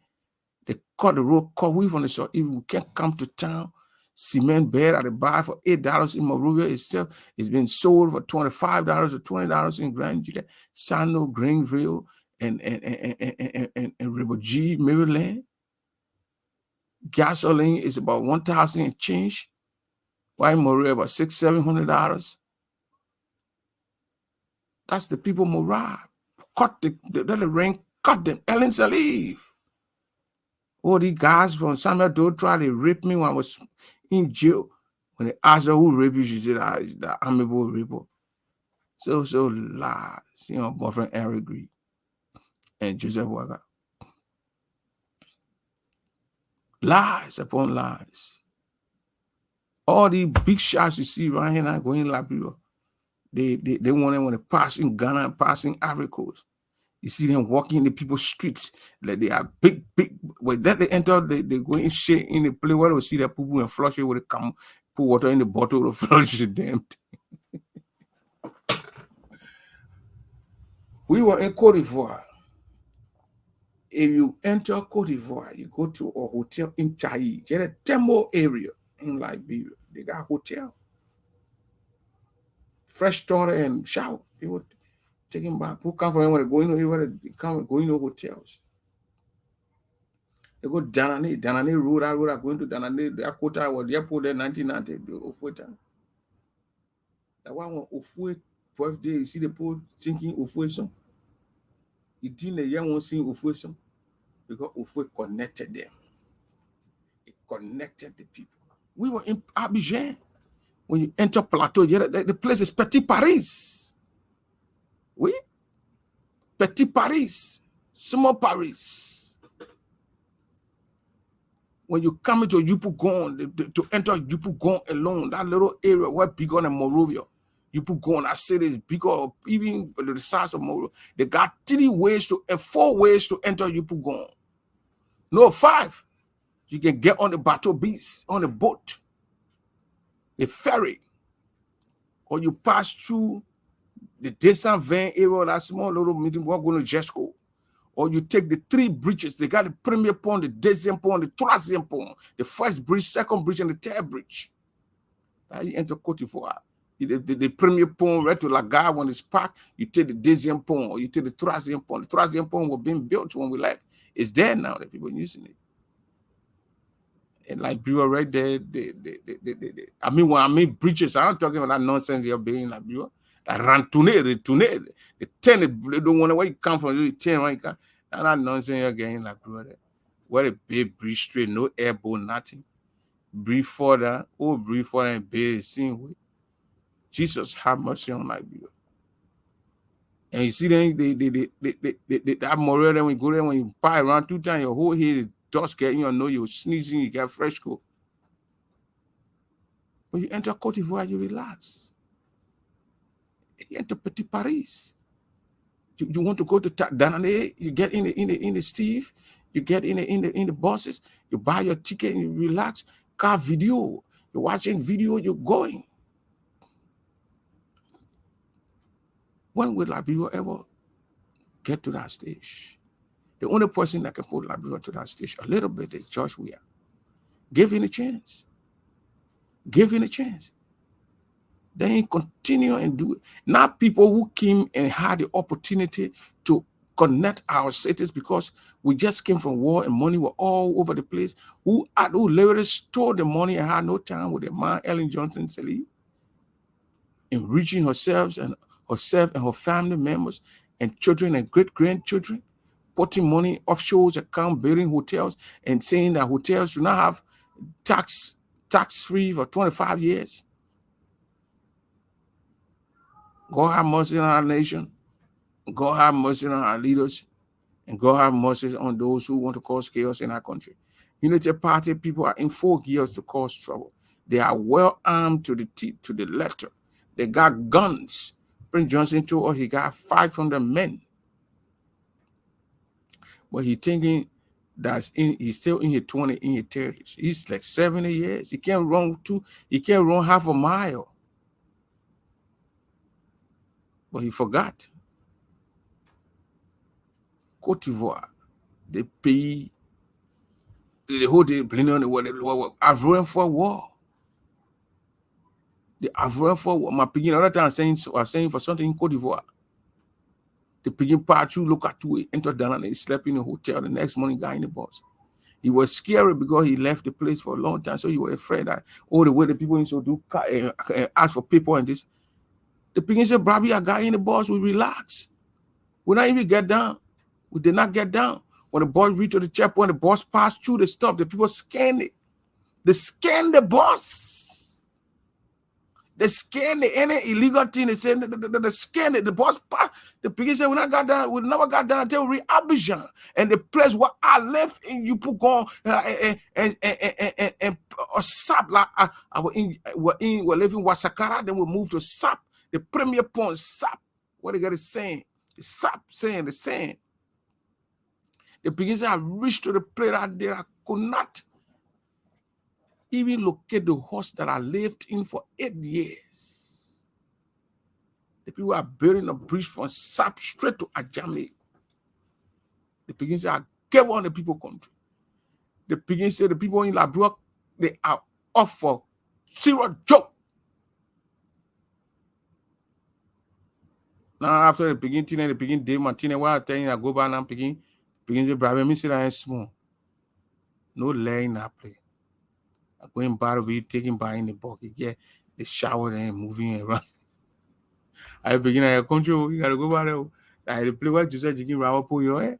They cut the road, cut we from the southeast. We can't come to town. Cement bed at the bar for $8 in Monrovia itself. It's been sold for $25 or $20 in Grand Juliet, Sano, Greenville, and Rebel G, Maryland. Gasoline is about $1,000 and change. Why in Monrovia about $600-700? That's the people morale. Cut let the rain cut them. Ellen Salive. All these guys from Samuel Doe tried to rape me when I was in jail. When they asked her who raped you, she said, it's the amiable raper. So lies. You know, boyfriend Eric Green and Joseph Wagga. Lies upon lies. All these big shots you see right here now going in Liberia, they want them when they pass in Ghana and pass in Ivory Coast. You see them walking in the people's streets like they are big. When that they enter, they go in shit in the place where they see their poo and flush it with a come, put water in the bottle to flush the damn thing. We were in Cote d'Ivoire. If you enter Cote d'Ivoire, you go to a hotel in Chai, just a Tembo area in Liberia. They got a hotel. Fresh toilet and shower. They would take him back. Who come from anywhere, going to hotels. They go Danane Road, I road, going to Danane, the Akota, or the airport there, 1990, that one Ofue birthday, you see the people thinking Ofue song. It didn't the young one sing Ofue song because Ofue connected them. It connected the people. We were in Abidjan. When you enter Plateau, the place is Petit Paris. Oui? Petit Paris. Small Paris. When you come into Yopougon, to enter Yopougon alone, that little area where bigger than Monrovia, Yopougon, that city is bigger, even the size of Monrovia. They got 4 ways to enter Yopougon. No, 5. You can get on the bateau beach, on a boat, a ferry, or you pass through the Descent Van area, that small little meeting, we're going to Jesco. Or you take the 3 bridges. They got the premier pond, the deuxième pond, the troisième pond, the first bridge, second bridge, and the third bridge. Now you enter Cote d'Ivoire. The premier pond right to La Gare when it's parked, you take the deuxième pond, or you take the troisième pond. The troisième pond was being built when we left. It's there now, that people are using it. And like Bureau right there, I mean, when I mean bridges, I'm not talking about that nonsense you're being like Bureau. That retourner, the 10, they don't want to where you come from, you 10 where you come. And that nonsense you're getting like Bureau there. Where a big bridge straight, no airboat, nothing. Breathe further, and bay the same way. Jesus have mercy on like Bureau. And you see then that moral then when you go there, when you buy around 2 times, your whole head dust getting your nose, you're sneezing, you get fresh coat. When you enter Cote d'Ivoire, you relax. You enter Petit Paris. You want to go to Danane, you get in the Steve, you get in the buses, you buy your ticket and you relax. Car video, you're watching video, you're going. When will Liberia ever get to that stage? The only person that can put Liberia to that stage a little bit is George Weah. Give him a chance. Give him a chance. Then continue and do it. Now people who came and had the opportunity to connect our cities because we just came from war and money were all over the place, who literally stole the money and had no time with the man Ellen Johnson Sirleaf, enriching herself and her family members and children and great-grandchildren, putting money offshore account, building hotels, and saying that hotels do not have tax-free for 25 years. God have mercy on our nation. God have mercy on our leaders. And God have mercy on those who want to cause chaos in our country. Unity Party people are in 4 gears to cause trouble. They are well armed to the teeth, to the letter. They got guns. Prince Johnson told us he got 500 men. But he's thinking he's still in his 20s, in his 30s. He's like 70 years. He can't run half a mile. But he forgot. Côte d'Ivoire, they pay the whole day blaming on the Ivorian for war. The Ivorian for war. My picking other time saying for something in Côte d'Ivoire. The picking part you look at you, enter down and he slept in a hotel. The next morning, guy in the bus. He was scary because he left the place for a long time. So he was afraid that all the way the people used to do ask for people and this. The picking said, Brabby, a guy in the bus, we relax. We not even get down. We did not get down. When the boy reached to the checkpoint, the boss passed through the stuff. The people scanned it. They scanned the boss. They scanned any illegal thing. They said they scanned it. The boss passed. The people said we never got down until we reached Abidjan. And the place where I left in Yopougon and Sap, like we're living Wasakara, then we moved to Sap. The premier point, Sap. What they got is saying. The Sap saying the same. The beginning I reached to the place out there, I could not even locate the horse that I lived in for 8 years. The people are building a bridge from Sap straight to Ajame. The beginning said, I gave on the people country. The beginning said, the people in Labua, they are off for serious joke. Now, after the beginning day, Martina, while I tell you, I go back and begin say, brother, me say that small. No laying that play. I'm going by we taking by in the bucket, get the shower and moving around. I begin at country, you gotta go by there. I the play what you said, you can row up your head.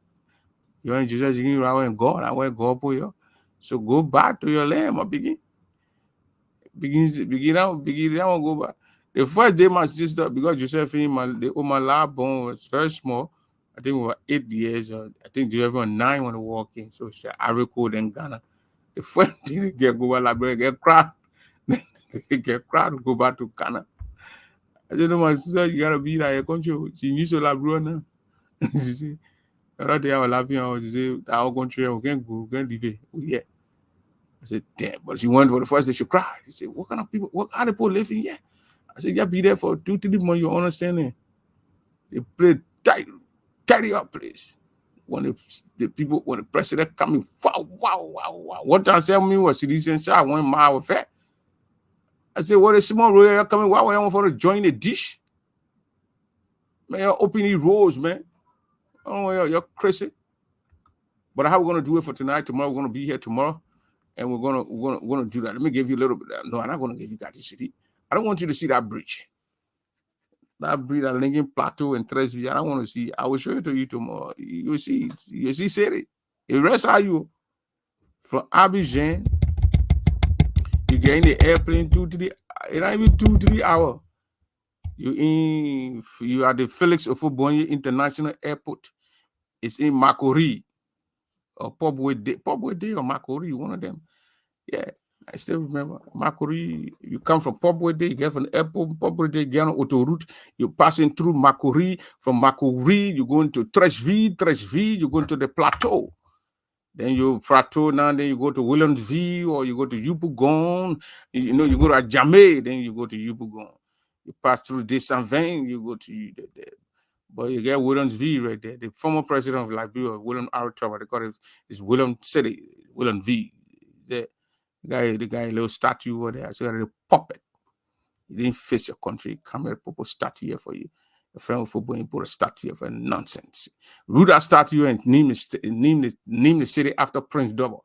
You and Jesus, you can row and God, I want go up you. So go back to your land, I begin out, go back. The first day, my sister, because Josephine, my lab bone was very small. I think we were 8 years. I think they were 9 when they walk in. So I recall in Ghana. The first thing they get go to library, get crowd. They get crowd to go back to Ghana. I said, no, my sister, you gotta be like a country. She used to library now. She said, the other day I was laughing. She said, our country, we can't go, we can't leave it. Oh, yeah. I said, damn. But she went for the first day, she cried. She said, what kind of people, what kind of people living here? I said, yeah, be there for 2-3 months, you understand it? They play tidy up place. When the president coming, wow. What time tell me was citizen I went my affair. I said, what is small royal coming? Why I want for to join the dish? Man, you're opening roads, man. Oh, you're crazy. But how we're gonna do it for tonight? Tomorrow we're gonna be here tomorrow, and we're gonna do that. Let me give you a little bit. No, I'm not gonna give you Gatti City. I don't want you to see that bridge. That bridge at Lincoln Plateau and Tresville. I don't want to see. I will show it to you tomorrow. You see it. You see City. The rest are you from Abidjan. You get in the airplane 2-3. It not even 2-3 hours. You are the Felix Ofoboye International Airport. It's in Makori or Pobwe Day or Makori, one of them. Yeah. I still remember Makori. You come from Pobwe, you get from the airport, Pobwe, you get on autoroute. You're passing through Makori. From Makori, you go into Tresville, you go into the plateau. Then you plateau now, then you go to Williamsville or you go to Yopougon. You go to Ajame, then you go to Yopougon. You pass through Desaint-Vain, you go to but you get Williamsville right there. The former president of Liberia, William R. Tubber, they call it is William City, Williamsville. The guy, a little statue over there. So you got a puppet. You didn't face your country. Come here, put a statue here for you. A friend of football, you put a statue here for nonsense. Root that statue and name the city after Prince Double.